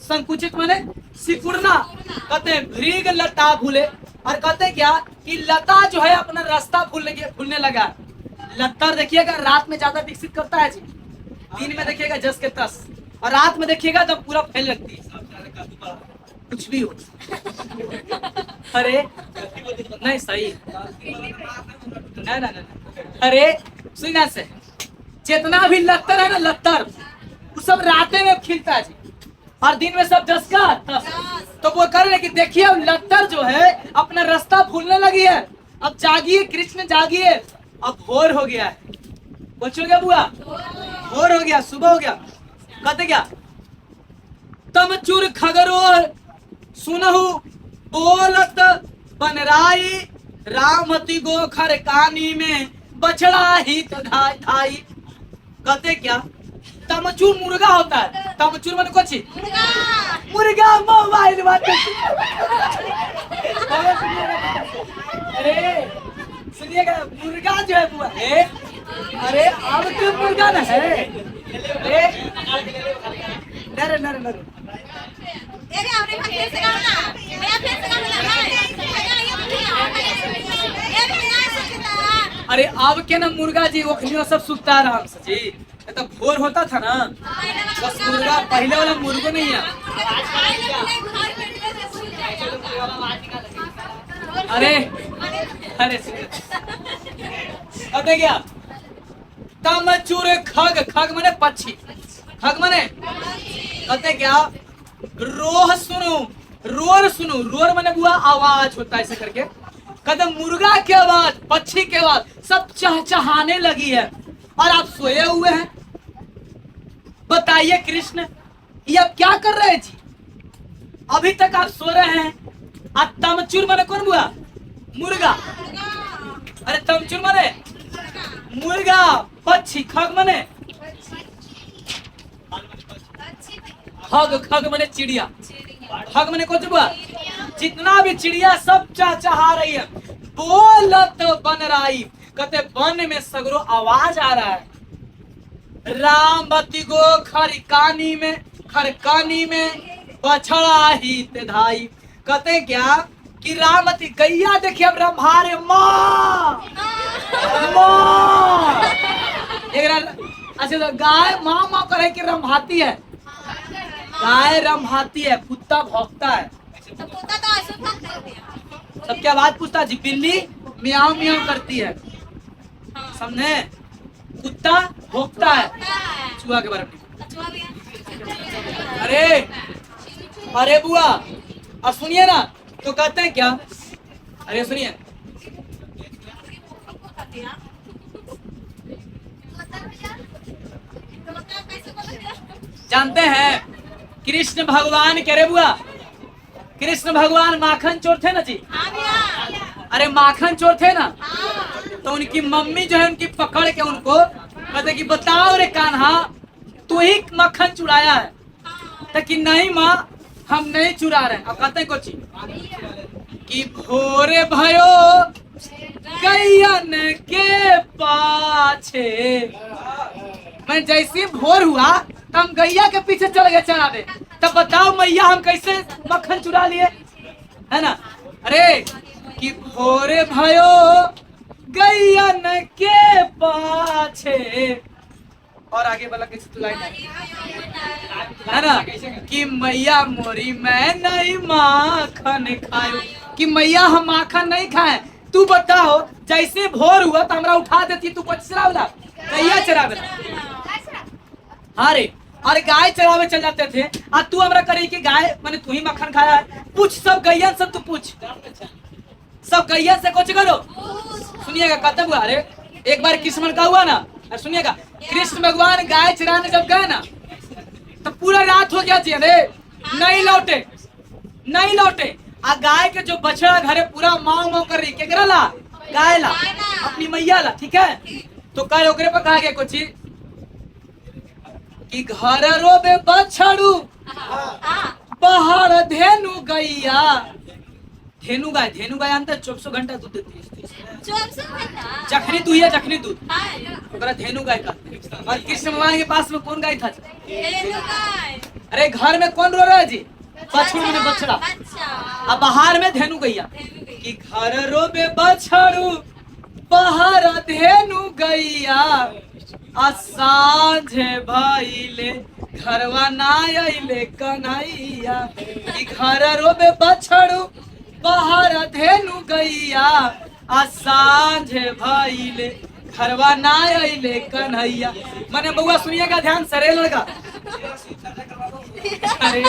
संकुचित माने सिकुड़ना। कहते हैं भृग लता भूले, और कहते हैं क्या कि लता जो है अपना रास्ता भूलने लगा। लता देखिएगा रात में ज्यादा विकसित करता है जी, दिन में देखिएगा जस के तस, और रात में देखिएगा तो पूरा फैल लगती है, कुछ भी हो। अरे नहीं सही नहीं। अरे सुना से जितना भी लत्तर है ना, लत्तर वो सब रातें में खिलता है जी, और दिन में सब जस का तस। तो वो कर रहे कि देखिए अब लत्तर जो है अपना रास्ता भूलने लगी है। अब जागिए कृष्ण जागिए, अब भोर हो गया है। कुछ हो गया बुआ? भोर हो गया, सुबह हो गया। कहते क्या, तम चुर खगरोर सुनहु बोलत बनराई, रामती गोखर कानी में बछड़ा ही धाई। कहते क्या, तमचूर मुर्गा होता है। तमचूर माने कुछ मुर्गा मोबाइल बात। अरे सुनिएगा, मुर्गा जो है बुआ, अरे अब तो मुर्गा न है। नरे अरे अब के ना मुर्गा जी ओखनियो सब सुखता आराम से जी, तो भोर होता था ना, बस मुर्गा पहले वाला मुर्गो नहीं है। अरे अरे अब क्या, तमचूर खग, खग माने पक्षी, खग माने कहते क्या, रोह सुनो, रोर सुनो, रोर माने बुआ आवाज होता है ऐसे करके। कहते मुर्गा की आवाज, पक्षी की आवाज सब चहचहाने लगी है, और आप सोए हुए हैं। बताइए कृष्ण ये आप क्या कर रहे हैं जी? अभी तक आप सो रहे हैं। और तमचूर माने कौन बुआ? मुर्गा। अरे तमचूर माने मुर्गा, पक्षी, खग मने खग मने चिड़िया, खग मने कुछ हुआ। जितना भी चिड़िया सब चहचहा रही है, बोलत बन रही, कहते वन में सगरो आवाज आ रहा है। राम बती गो खरकानी में बछड़ा ही धाई। कहते क्या कि रामती गैया देखिए अब रम्हारे माँ माँ। अच्छा तो गाय माँ माँ करे कि रम्हाती है, गाय रम्हाती है, कुत्ता भौंकता है। सब क्या बात पूछता जी, बिल्ली मियाओ मियाओ करती है, समझे, कुत्ता भौंकता है। चूहा के बारे में अरे बुआ अब सुनिए ना, तो कहते हैं क्या, अरे सुनिए, जानते हैं कृष्ण भगवान कह रहे बुआ, कृष्ण भगवान माखन चोर थे ना जी। अरे माखन चोर थे ना, तो उनकी मम्मी जो है उनकी पकड़ के उनको कहते कि बताओ रे कान्हा तू ही मक्खन चुराया है, तो कि नहीं माँ हम नहीं चुरा रहे। अब कहते हैं कुछ कि भोरे भयो गैयन के पाछे, मैं जैसे भोर हुआ तो हम गैया के पीछे चल गए चराने, तब बताओ मैया हम कैसे मक्खन चुरा लिए, है ना। अरे कि भोरे भयो गैयन के पाछे, और आगे वाला कैसे लाइन है ना, कि मैया मोरी मैं नहीं माखन खायो, कि मैया हम माखन नहीं खाए। तू बताओ जैसे भोर हुआ तो हमरा उठा देती, तू कुछ चरावला गैया चरावे। अरे अरे गाय चरावे चल जाते थे, और तू हमरा करे कि गाय मैंने तू ही मक्खन खाया है। पूछ सब गैयन से, तू पूछ सब गैयन से कुछ करो। सुनिएगा कहते हुआ, अरे एक बार कृष्ण का हुआ ना, सुनिएगा कृष्ण भगवान गाय चराने जब गए ना तो पूरा रात हो गया थी, अरे नहीं लौटे। आ गाय के जो बछड़ा घरे पूरा माँ माँ कर रही, क्या ला गाय ला अपनी मैया ला, ठीक है। तो कल ओकरे पर कहा गया कुछ कि घर रोबे बछड़ू बाहर धेनु गैया। धेनु गाय अंदर 24 घंटा दूध देती है, जखनी दूध है, जखनी दूध धेनु गाय कहते हैं। और कृष्ण भगवान के पास में कौन गाय था? अरे घर में कौन रो रहा है जी? बछड़ू में बछड़ा, अब बाहर में धेनु गैया। कि घर रोबे बछड़ू बाहर धेनु गैया, आ सांझे भइले घरवा ना आइले कन्हैया। कि घर रोबे बछड़ू बाहर धेनु गैया, आ सांझे भइले घरवा ना आइले कन्हैया। मने बउआ सुनिएगा ध्यान से, रे लड़का। अरे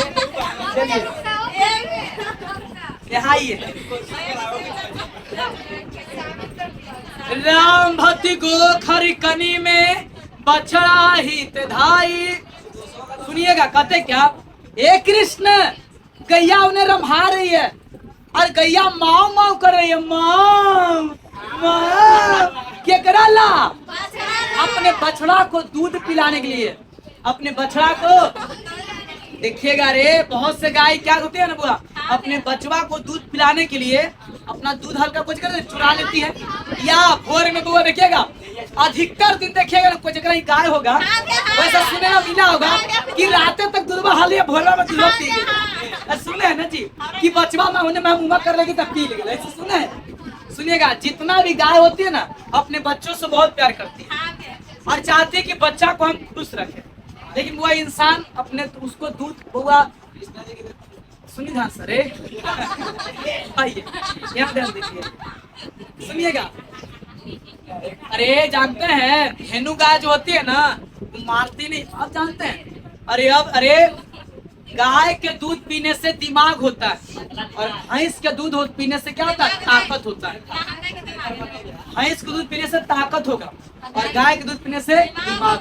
राम भक्ति गो खरकनी में बछड़ा ही धाई। सुनिएगा कहते क्या, ए कृष्ण गैया उन्हें रम्हा रही है, और गैया माँ माँ कर रही है, माँ माँ। क्या करा ला? अपने बछड़ा को दूध पिलाने के लिए, अपने बछड़ा को देखिएगा रे, बहुत से गाय क्या होती है ना बुआ, अपने बचवा को दूध पिलाने के लिए अपना दूध हल्का कुछ कर चुरा लेती है। या भोर में बुआ देखिएगा, अधिकतर दिन देखिएगा ना कोई जगह गाय होगा, वैसा सुने ना मिला होगा कि रातें तक दूध हालिए भोरवा में दूध पी गई। सुने है ना जी कि बचवा में होने में मुँह कर लेगी तब पी लेगी, ऐसे सुने है। सुनिएगा जितना भी गाय होती है ना अपने बच्चों से बहुत प्यार करती है और चाहती है कि बच्चा को हम खुश रखें, लेकिन वह इंसान अपने उसको दूध बुआ सुनिए ध्यान सर, आइए यहाँ ध्यान दीजिए, सुनिएगा। अरे जानते हैं धेनु गाय जो होती है ना वो मारती नहीं, आप जानते हैं। अरे गाय के दूध पीने से दिमाग होता है, और भैंस के दूध पीने से क्या होता है? ताकत होता है। भैंस के दूध पीने से ताकत होगा और गाय के दूध पीने से दिमाग।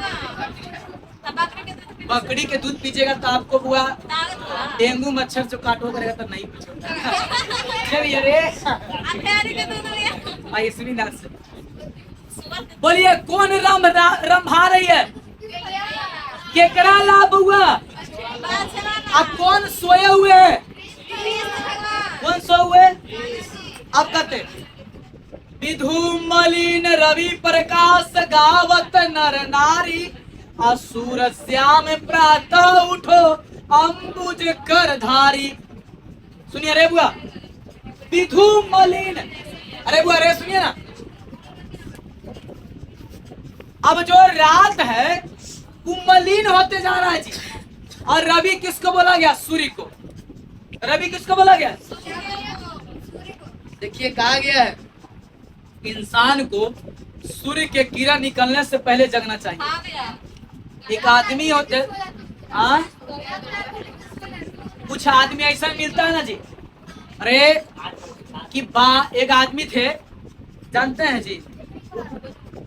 बकरी के दूध पीजिएगा तो आपको बुआ डेंगू मच्छर जो काटो करेगा तो नहीं पीछेगा। चलिए रे आइए सुनिए ध्यान से, बोलिए कौन रंभा रही है? केकरा लाभ हुआ? अब कौन सोए हुए है? कौन सोए हुए? अब कहते विधु मलिन रवि प्रकाश गावत नर नारी, असुर श्याम प्रातः उठो अंबुज कर धारी। सुनिए रे बुआ, विधु मलिन, अरे बुआ रे सुनिए ना, अब जो रात है वो मलिन होते जा रहा है जी। और रवि किसको बोला गया? सूर्य को। रवि किसको बोला गया? देखिए कहा गया है इंसान को सूर्य के किरण निकलने से पहले जगना चाहिए। एक आदमी होते, हाँ कुछ आदमी ऐसा मिलता है ना जी, अरे कि एक आदमी थे, जानते हैं जी,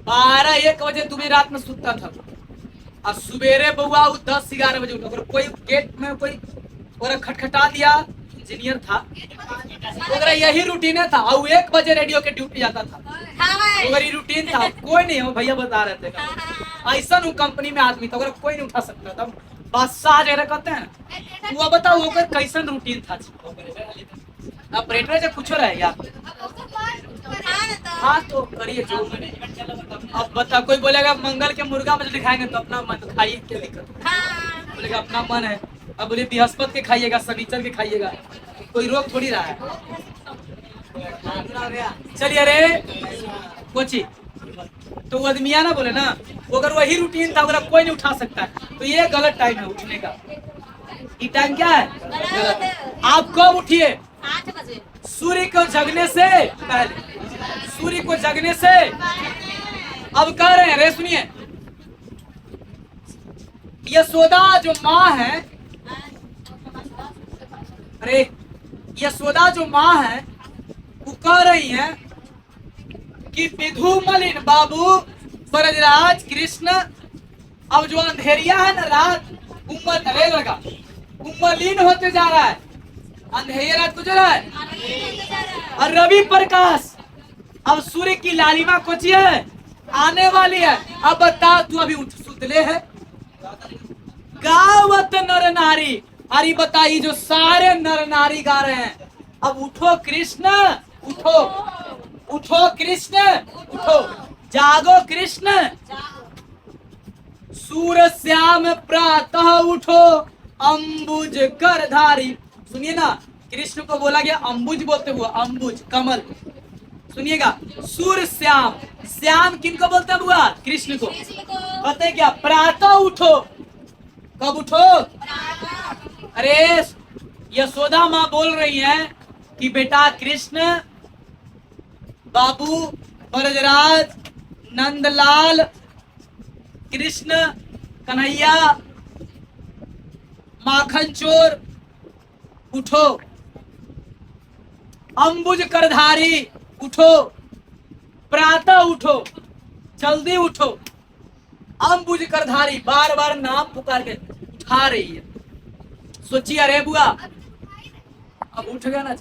12-1 बजे तुम्हें रात में सुतता था और सवेरे बउआ 10-11 बजे उठा। कोई गेट में कोई और खटखटा दिया, इंजीनियर था, अगर यही रूटीन था और 1 बजे रेडियो के ड्यूटी जाता था, अगर ये रूटीन था, कोई नहीं हो भैया बता रहे थे ऐसा कंपनी में आदमी था, अगर कोई नहीं उठा सकता था। बादशाह जरा कहते हैं वो बताओ होकर कैसन रूटीन था? ऑपरेटर से कुछ रहे यार, हाँ तो करिए जो। अब बता, कोई बोलेगा मंगल के मुर्गा मछली दिखाएंगे तो अपना मन खाइए, क्या दिक्कत? बोलेगा अपना मन है। अब बोले बृहस्पति के खाइएगा, शनिचर के खाइएगा, कोई रोक थोड़ी रहा है। चलिए रे कोची, तो आदमिया ना बोले ना, अगर वही रूटीन था, अगर कोई नहीं उठा सकता है तो ये गलत टाइम है उठने का। ये टाइम क्या है? गलत है। आप कब उठिए? 8 बजे। सूर्य को जगने से पहले, सूर्य को जगने से। अब कह रहे हैं, रे सुनिए, यशोदा जो माँ है, अरे यशोदा जो माँ है वो कह रही है कि विधु मलिन बाबू ब्रजराज कृष्ण, अब जो अंधेरिया है ना रात, मलिन होते जा रहा है, अंधेरिया रात गुजर रहा है। और रवि प्रकाश, अब सूर्य की लालिमा कोची है, आने वाली है। अब बता तू अभी उठ सुतले है? गावत नर नारी, अरे बताइए जो सारे नर नारी गा रहे हैं, अब उठो कृष्ण उठो, उठो कृष्ण उठो, जागो कृष्ण, सूर श्याम प्रातः उठो अंबुज कर धारी। सुनिए ना, कृष्ण को बोला गया अंबुज बोलते हुआ, अंबुज कमल। सुनिएगा, सूर श्याम, श्याम किनको बोलते हुआ? कृष्ण को। पता है क्या? प्रातः उठो, कब उठो? अरे यशोदा माँ बोल रही है कि बेटा कृष्ण बाबू ब्रजराज नंदलाल कृष्ण कन्हैया माखन चोर उठो, अंबुज करधारी उठो, प्रातः उठो, जल्दी उठो, अंबुज करधारी, बार बार नाम पुकार के उठा रही है। सोचिए अरे बुआ, अब उठ गया ना?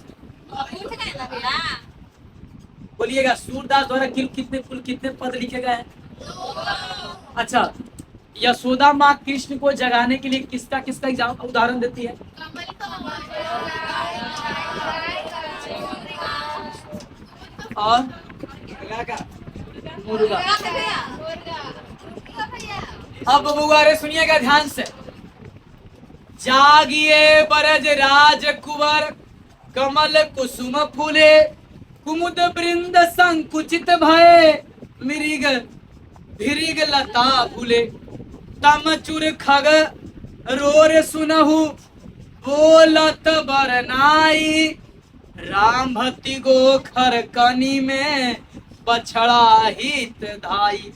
बोलिएगा सूरदास द्वारा कितने पद लिखे गए हैं? अच्छा, यशोदा माँ कृष्ण को जगाने के लिए किसका किसका उदाहरण देती है? और मुर्गा। अब बबुआ रे सुनिएगा ध्यान से, जागिए बरज राज कुंवर, कमल कुसुम फूले, कुमुद वृंद संकुचित भय, मृग भिरिग लता फूले, तमचुर खग रोर सुनहु, बोलत बरनाई, राम भक्ति गोखर कनी में बछड़ा हित धाई,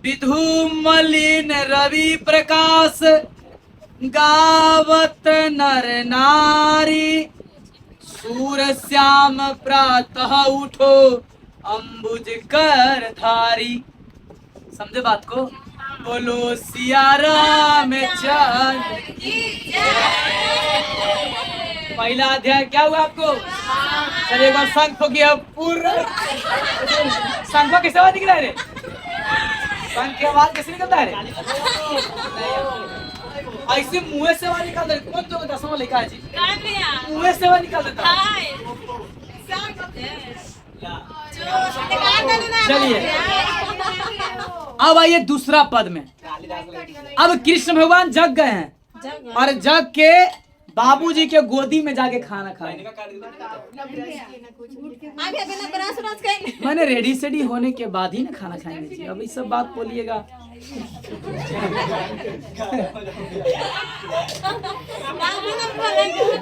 विधु मलिन रवि प्रकाश, गावत नर नारी, सूर श्याम प्रातः उठो अंबुज कर धारी। समझे बात को? बोलो सिया राम चंद्र की जय। पहला अध्याय क्या हुआ आपको? चलिए एक बार शंख हो गया पूरा। शंख किस आवाज निकला रे? शंख की आवाज कैसे निकलता है रे? ऐसे मुंह से आवाज निकाल रहे कौन? तो 10वां लिखा है जी, मुंह से आवाज निकाल देता है। चलिए अब आइए दूसरा पद में। अब कृष्ण भगवान जग गए हैं और जग के बाबूजी के गोदी में जाके खाना खाए। मैंने रेडी सेडी होने के बाद ही ना खाना खाएंगे जी, अब ये सब बात बोलिएगा।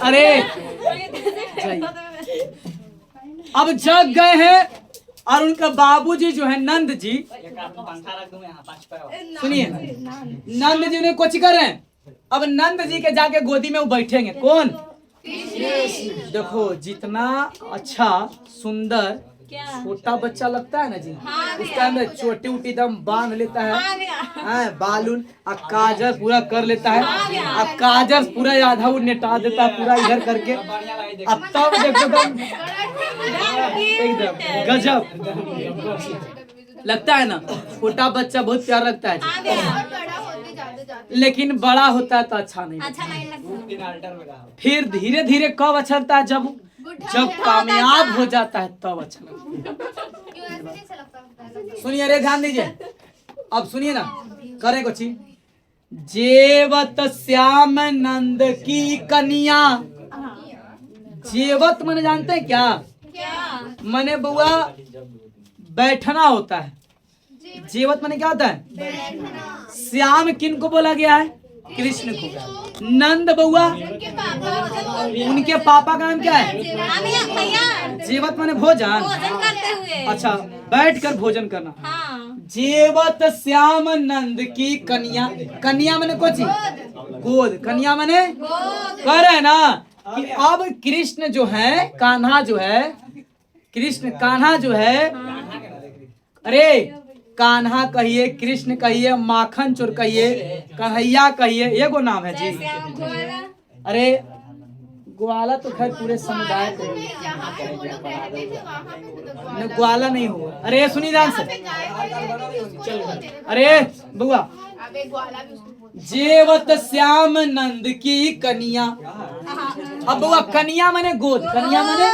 अरे अब जग गए हैं और उनका बाबूजी जो है नंद जी, सुनिए नंद जी ने कुछ कर रहे हैं। अब नंद जी के जाके गोदी में वो बैठेंगे। कौन? देखो जितना अच्छा सुंदर छोटा बच्चा लगता है ना जी, उसके अंदर चोटी उटी दम बांध लेता है, बालून और काजल पूरा कर लेता है, और काजल पूरा आधा नेटा देता है पूरा इधर करके। अब तब देखो एकदम गजब लगता है ना। छोटा बच्चा बहुत प्यार लगता है जी, लेकिन बड़ा होता है तो अच्छा नहीं लगता। फिर धीरे धीरे कब अच्छा लगता है? जब कामयाब हो जाता है तब अच्छा लगता है। सुनिए रे, ध्यान दीजिए। अब सुनिए ना, करे कुछ। जेवत श्याम नंद की कन्या। जेवत मैंने जानते हैं क्या? मैंने बुआ बैठना होता है। जेवत मैंने क्या होता है? श्याम किन को बोला गया है? कृष्ण को। नंद बउआ उनके पापा का नाम क्या है? जेवत माने भोजन करते हुए। अच्छा, बैठ कर भोजन करना। जेवत श्याम नंद की कन्या। कन्या माने कोची? गोद। कन्या माने कह रहे हैं ना कि अब कृष्ण जो है, कान्हा जो है, कृष्ण कान्हा जो है, अरे कान्हा कहिए, कृष्ण कहिए, माखन चोर कहिए, कन्हैया कहिए, ये गो नाम है जी। अरे ग्वाला तो खैर पूरे समुदाय को, ग्वाला नहीं हुआ। अरे सुनी ध्यान से। अरे बुआ, जेवत श्याम नंद की कन्या। अब बुआ कन्या माने गोद। कन्या माने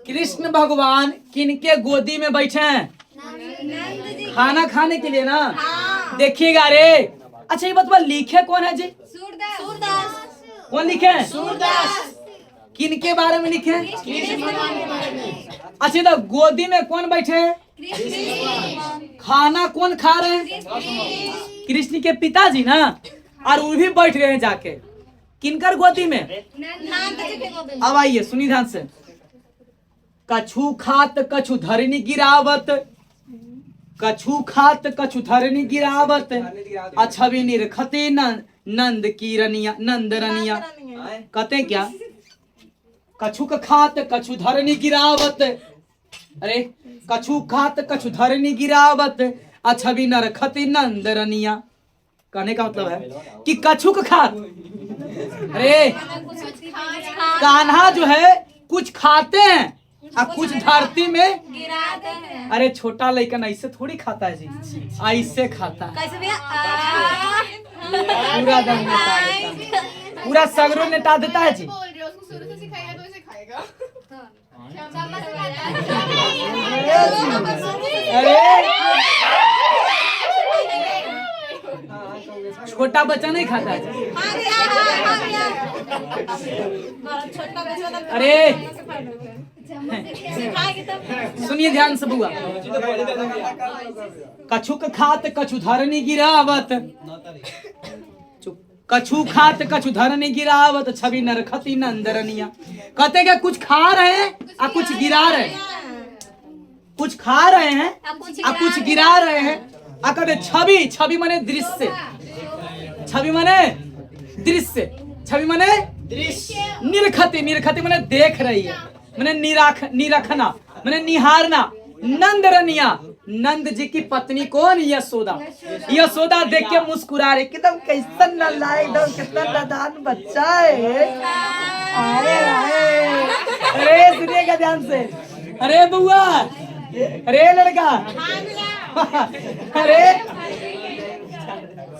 कृष्ण भगवान किनके गोदी में बैठे हैं? खाना खाने के लिए ना। देखिएगा रे। अच्छा ये बात लिखे कौन है जी? सूरदास। कौन लिखे हैं? सूरदास। किनके बारे में लिखे हैं? अच्छा तो गोदी में कौन बैठे हैं? खाना कौन खा रहे हैं? कृष्ण के पिताजी ना। और वो भी बैठ रहे हैं जाके किनकर गोदी में? अब आइए सुनी ध्यान से। कछु खात कछु धरनी गिरावत। कछु खात कछु धरनी गिरावत। अछवि निरखते नंद की रनिया। नंद रनिया कहते क्या? कछु खात कछु धरनी गिरावत। अरे कछु खात कछु धरनी गिरावत। अछवि नरखते नंद रनिया। कहने का मतलब है कि कछु खात, अरे कान्हा जो है कुछ खाते हैं और कुछ धरती में गिराते हैं। अरे छोटा लड़का ऐसे थोड़ी खाता है जी, ऐसे खाता है। कैसे भैया? पूरा दम नेटा देता है, पूरा सगरो नेटा देता है जी। अरे छोटा बच्चा नहीं खाता है। अरे सुनिए ध्यान से बुआ। कछु खात कछु धरनी गिरावत। कछु खात कछु धरनी गिरावत। छवि नरखती नंदरनिया। कहते क्या? कुछ खा रहे हैं और कुछ गिरा रहे हैं। कुछ खा रहे हैं और कुछ गिरा रहे हैं। कहते छवि। छवि माने दृश्य। छवि माने दृश्य। छवि माने दृश्य। निरखती। निरखती माने देख रही है, माने निरखना, माने निहारना। नंदरनिया। नंद जी की पत्नी कौन? यशोदा। यशोदा देख के मुस्कुरा रही, एकदम कैसा नालायक, एकदम कितना नादान बच्चा है। आए आए, अरे सुनिएगा ध्यान से, अरे बुआ, अरे लड़का, अरे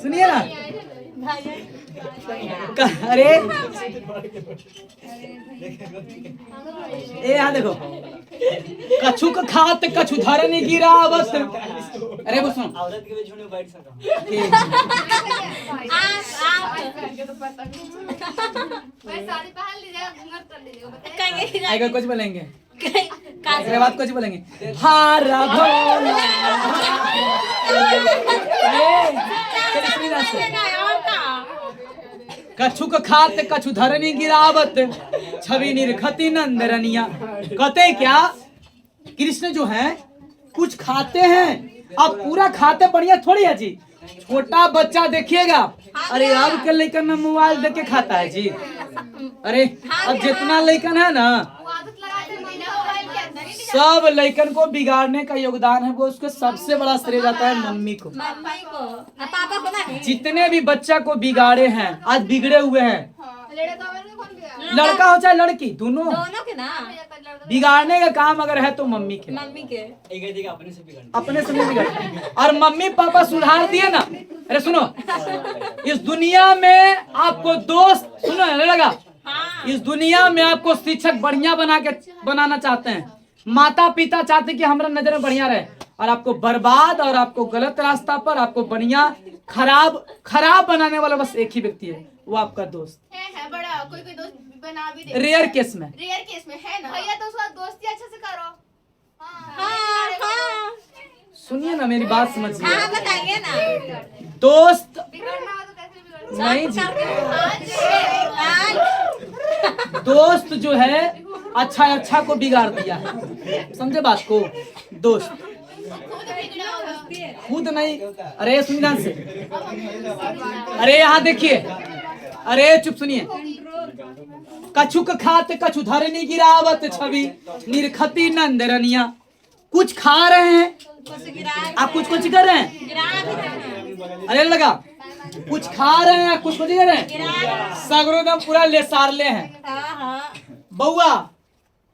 सुनिए ना, अरे ए यहाँ देखो, कछु का खात कछु धरनी गिरावत। अरे वो सुनो, आएगा कुछ बोलेंगे, इसके बाद कुछ बोलेंगे, हारा भोला। कछु का खात कछु धरनी गिरावत, छवि निरखती नंदरनिया। कहते क्या, कृष्ण जो है कुछ खाते हैं, अब पूरा खाते बढ़िया थोड़ी है जी। छोटा बच्चा देखिएगा, अरे अब के लड़कन में मोबाइल देख के खाता है जी। अरे अब जितना लड़कन है ना, सब लड़कन को बिगाड़ने का योगदान है वो, उसको सबसे बड़ा श्रेय जाता है मम्मी को। पापा को नहीं। जितने भी बच्चा को बिगाड़े हैं, आज बिगड़े हुए हैं, लड़का हो चाहे लड़की, दोनों के ना, बिगाड़ने का काम अगर है तो मम्मी के, अपने से नहीं बिगड़े। और मम्मी पापा सुधार दिए ना, अरे सुनो, इस दुनिया में आपको दोस्त, सुनो लगा, इस दुनिया में आपको शिक्षक बढ़िया बनाना चाहते हैं, माता पिता चाहते कि हमारा नजर में बढ़िया रहे, और आपको बर्बाद और आपको गलत रास्ता पर, आपको बढ़िया खराब बनाने वाला बस एक ही व्यक्ति है, वो आपका दोस्त है बड़ा। कोई दोस्त बना भी दे, रेयर केस में है ना भैया, तो उसका दोस्ती अच्छे से करो। हाँ। सुनिए ना मेरी बात समझिए, हाँ बताइए ना। दोस्त बिगड़ना हो तो कैसे बिगड़ नहीं जी, दोस्त जो है अच्छा को बिगाड़ दिया है, समझे बात को। दोस्त खुद नहीं, अरे सुनिए ध्यान से, अरे यहाँ देखिए, अरे चुप सुनिए, कछु का खाते कछु धरनी गिरावत, छवि निरखती नंदरनिया। कुछ खा रहे हैं आप, कुछ कर रहे हैं, अरे लगा, कुछ खा रहे हैं, कुछ कर रहे हैं, सगरोदम पूरा लेसारले हैं। बउआ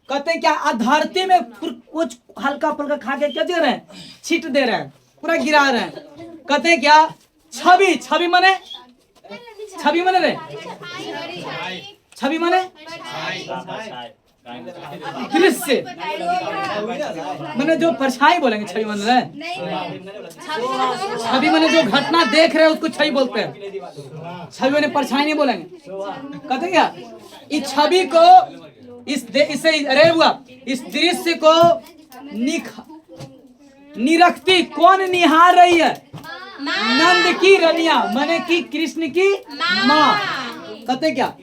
कहते क्या, धरती में कुछ हल्का फुल्का खा के क्या दे रहे हैं, छीट दे रहे हैं, पूरा गिरा रहे हैं। कहते क्या, छवि मने रे, छवि मने दृश्य, मैंने जो परछाई बोलेंगे, छवि मन रहे, छवि मैंने जो घटना देख रहे हैं उसको छवि बोलते हैं, छवि मैंने परछाई नहीं बोलेंगे। कहते क्या, इस छवि को, इसे अरे हुआ, इस दृश्य को निरखती कौन निहार रही है? नंद की रनिया, माने की कृष्ण की माँ। कहते क्या,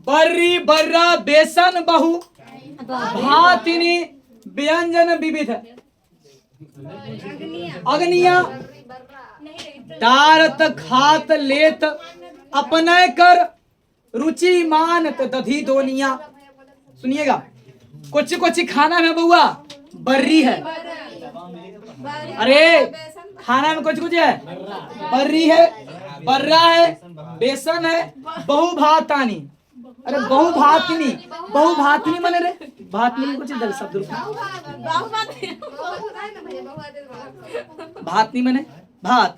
बर्री बर्रा बेसन बहु भातिनी व्यंजन विविध, अग्निया डारत खात लेत अपने कर रुचि मानत दधी दोनिया। सुनिएगा, कुछ खाना में बउआ बर्री है, अरे खाना में कुछ है, बर्री है, बर्रा है, बेसन है, बहुभातानी, अरे बहुभातनी मने रे, भातनी कुछ दल शब्द भातनी मने भात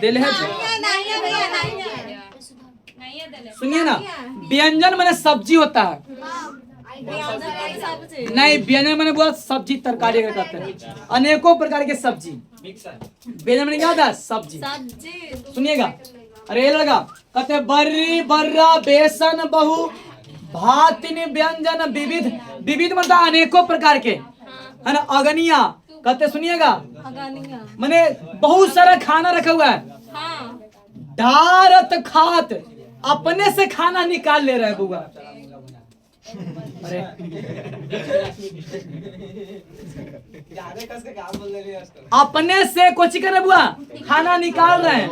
दिल है। सुनिए ना, व्यंजन मने सब्जी होता है, नहीं व्यंजन मैंने बोला सब्जी तरकारी का कहते हैं, अनेकों प्रकार के सब्जी, व्यंजन मैंने क्या होता है, सब्जी। सुनिएगा, अरे लगा, कहते बर्री बर्रा बेसन बहु भातिनी व्यंजन विविध, विविध मतलब अनेकों प्रकार के, है ना। अगनिया कहते, सुनिएगा, मैंने बहुत सारा खाना रखा हुआ है, डारत खात, अपने से खाना निकाल ले रहा है बुआ। अरे अपने से कुछ कर बुआ खाना निकाल रहे हैं,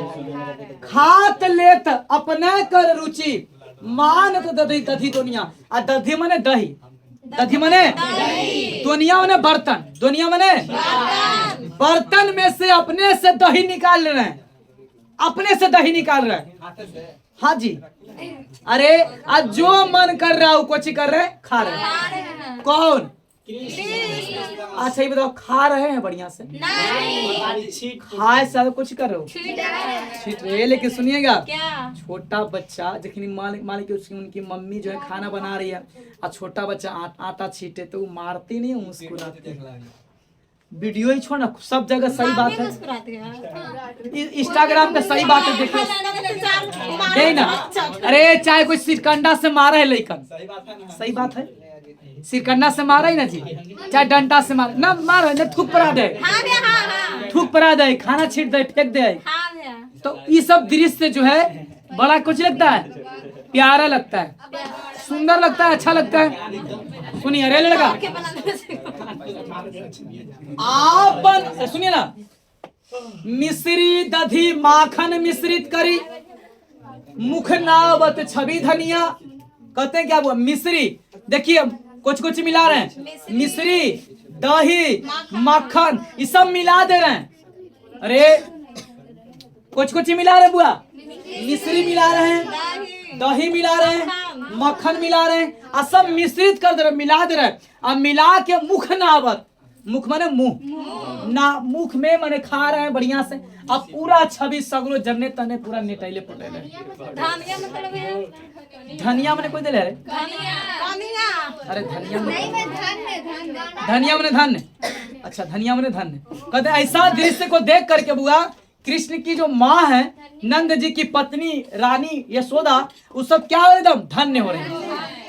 खात लेत अपने कर रुचि मानत दधी, दधी दुनिया, दधी मने दही, दधी मने दुनिया मने बर्तन, दुनिया मने बर्तन में से अपने से दही निकाल रहे हैं, अपने से दही निकाल रहे हैं। हाँ जी। अरे आज जो मन कर रहा है वो कुछ कर रहे हैं, खा रहे हैं। कौन? अच्छा ये बताओ, खा रहे हैं बढ़िया से? खाए सारा कुछ कर रहे हो, छीट रहे हैं। लेकिन सुनिएगा, छोटा बच्चा जखनी मान के उसकी उनकी मम्मी जो है खाना बना रही है और छोटा बच्चा आटा छीटे तो वो मारती नहीं, मुस्कुराती। वीडियो ही छोड़ ना, सब जगह सही बात है, इंस्टाग्राम पे सही बात है, देखो यही ना। अरे चाहे कोई सिरकंडा से मारा है लेकिन सही बात है, सिरकंडा से मारा ही ना जी, चाहे डंडा से मारा ना, मारा ना, थूक पड़ा दे, थूक पड़ा दे, खाना छीट दे, फेंक दे। तो ये सब दृश्य जो है बड़ा कुछ लगता है, प्यारा लगता है, सुंदर लगता है, अच्छा लगता है। सुनिए, अरे लड़का आप सुनिए ना, मिश्री दधी माखन मिश्रित करी, मुख नावत छवि धनिया। कहते हैं क्या हुआ? मिश्री, देखिए कुछ कुछ मिला रहे हैं, मिश्री दही माखन ये सब मिला दे रहे हैं। अरे कुछ कुछ मिला रहे बुआ, मिश्री मिला रहे हैं, दही मिला रहे हैं, मक्खन मिला रहे हैं, और सब मिश्रित कर दे रहे, मिला दे रहे, और मिला के मुख नावत, मुख माने मुंह ना, मुख में माने खा रहे हैं बढ़िया से। अब पूरा छवि सगरो जन्ने तने पूरा नेटैले पटेले। धनिया मतलब है, धनिया माने कोई दे ले रे? अरे धनिया धनिया माने धन्य। अच्छा धनिया माने धन्य। कहते ऐसा दृश्य को देख करके बुआ, कृष्ण की जो माँ है, नंद जी की पत्नी रानी यशोदा, वो सब क्या हो रही, एकदम धन्य हो रही है,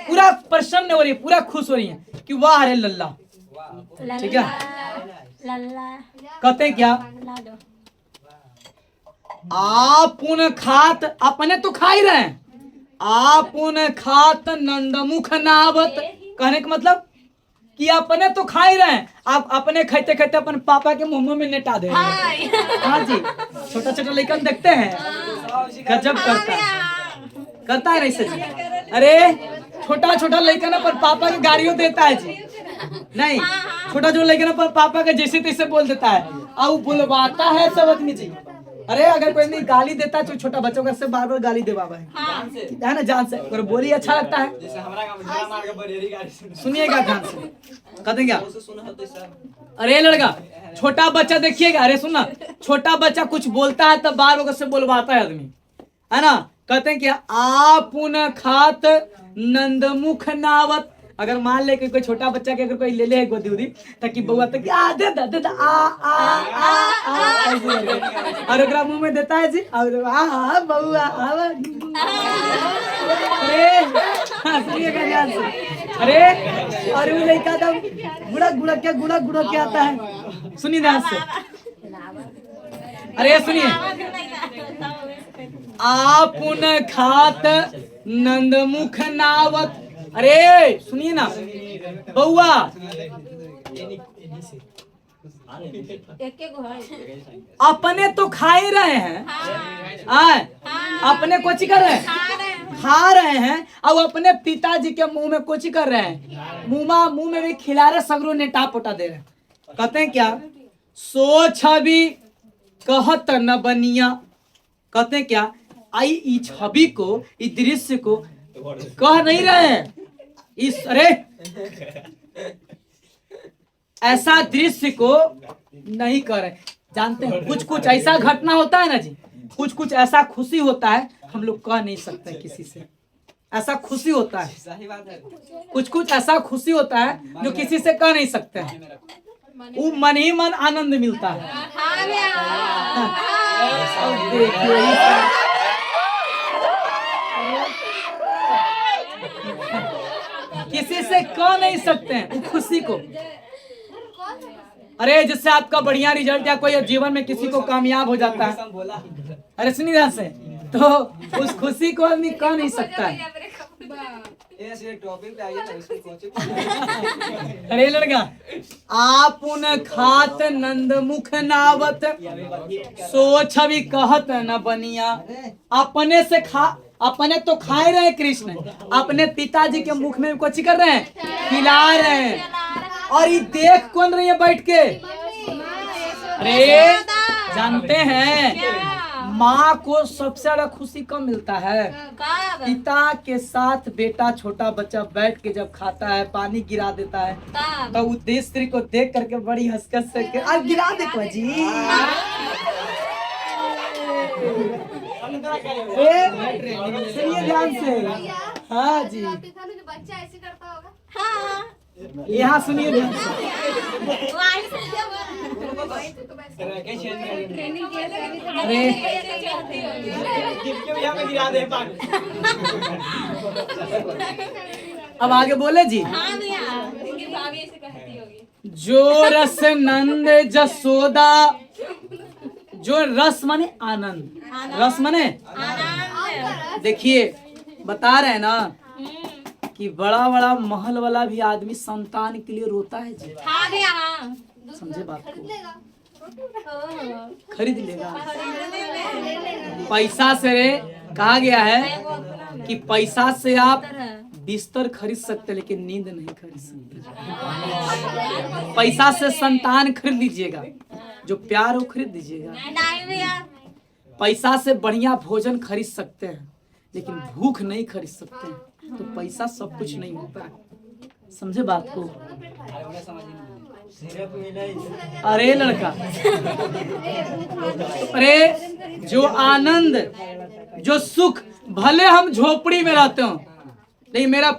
पूरा प्रसन्न हो रही है, पूरा खुश हो रही है कि वाह रे लल्ला। ठीक है, कहते क्या, आपुन खात, अपने तो खा ही रहे हैं, आपुन खात नंदमुख नावत। कहने का मतलब कि अपने तो खा ही रहे हैं, आप अपने खाते खाते अपन पापा के मुंह में नेटा दे। हाँ जी, छोटा छोटा लड़का देखते हैं, गजब करता है ऐसे जी। अरे छोटा छोटा लड़का ना पर पापा के गाड़ियों देता है जी, नहीं छोटा छोटा लड़का ना पर पापा के जैसे तैसे बोल देता है, और बुलवाता है सब आदमी जी। अरे अगर कोई नहीं गाली देता है तो छोटा बच्चों का से बार बार गाली दे बाबा है ना, जान से, और बोली अच्छा लगता है। सुनिएगा ध्यान से, कहते क्या, अरे लड़का छोटा बच्चा देखिएगा, अरे सुनना, छोटा बच्चा कुछ बोलता है तो बार बार से बोलवाता है आदमी, है ना। कहते हैं क्या, आपुन खात नंदमुख नावत। अगर मान ले कि कोई छोटा बच्चा के अगर कोई ले ले गोदी उदी ताकि बउआ तक आ दे दे आ आ आ और ओकरा मुंह में देता है जी, और आ बउआ आवा। अरे सुनिएगा ध्यान से, अरे और वो लड़का तो गुड़ा गुड़ा क्या आता है, सुनिए ध्यान से। अरे सुनिए, आपुन खात नंदमुख नावत। अरे सुनिए ना बउआ, अपने तो खा ही रहे हैं, अपने कुछ कर रहे हैं, खा रहे हैं, और अपने पिताजी के मुंह में कुछ कर रहे हैं, मुंह में भी खिला रहे, सगरों ने टापोटा दे रहे। कहते हैं क्या, सो छवि कहत न बनिया। कहते हैं क्या, आई इस छवि को, इस दृश्य को कह नहीं रहे हैं, इस अरे ऐसा दृश्य को नहीं कर रहे। जानते हैं कुछ कुछ ऐसा घटना होता है ना जी, कुछ कुछ ऐसा खुशी होता है, हम लोग कह नहीं सकते किसी से, ऐसा खुशी होता है, कुछ कुछ ऐसा खुशी होता है जो किसी से कह नहीं सकते हैं, वो मन ही मन आनंद मिलता है। किसी से कह नहीं सकते हैं वो खुशी को। अरे जिससे आपका बढ़िया रिजल्ट या कोई जीवन में किसी को कामयाब हो जाता है, अरे सुनिए ध्यान से, तो उस खुशी को आदमी कह नहीं सकता है। अरे लड़का, आपुन खात नंदमुख नावत, सो छवि कहत न बनिया। अपने से अपने तो खाए रहे कृष्ण, अपने पिताजी के मुख में कुछ कर रहे हैं, खिला रहे हैं, और ये देख कौन रही है बैठ के? अरे जानते हैं माँ को सबसे ज्यादा खुशी कब मिलता है? पिता के साथ बेटा छोटा बच्चा बैठ के जब खाता है, पानी गिरा देता है, तो वो स्त्री को देख करके बड़ी हंसकस से गिरा देखो जी। सुनिए ध्यान से। हाँ जी, आपके घर में जो बच्चा ऐसे करता होगा। यहाँ सुनिए ध्यान से। अरे अब आगे बोले जी। जो रस नंद जसोदा, जो रस माने आनंद, रस माने देखिए बता रहे हैं ना कि बड़ा बड़ा महल वाला भी आदमी संतान के लिए रोता है जी। समझे बात को? खरीद लेगा। पैसा से कहा गया है कि पैसा से आप बिस्तर खरीद सकते लेकिन नींद नहीं खरीद सकते। पैसा से संतान खरीद लीजिएगा, जो प्यार वो खरीद लीजिएगा। पैसा से बढ़िया भोजन खरीद सकते हैं लेकिन भूख नहीं खरीद सकते हैं। तो पैसा सब कुछ नहीं होता है। समझे बात को? अरे लड़का, अरे जो आनंद, जो सुख, भले हम झोपड़ी में रहते हो लेकिन मेरा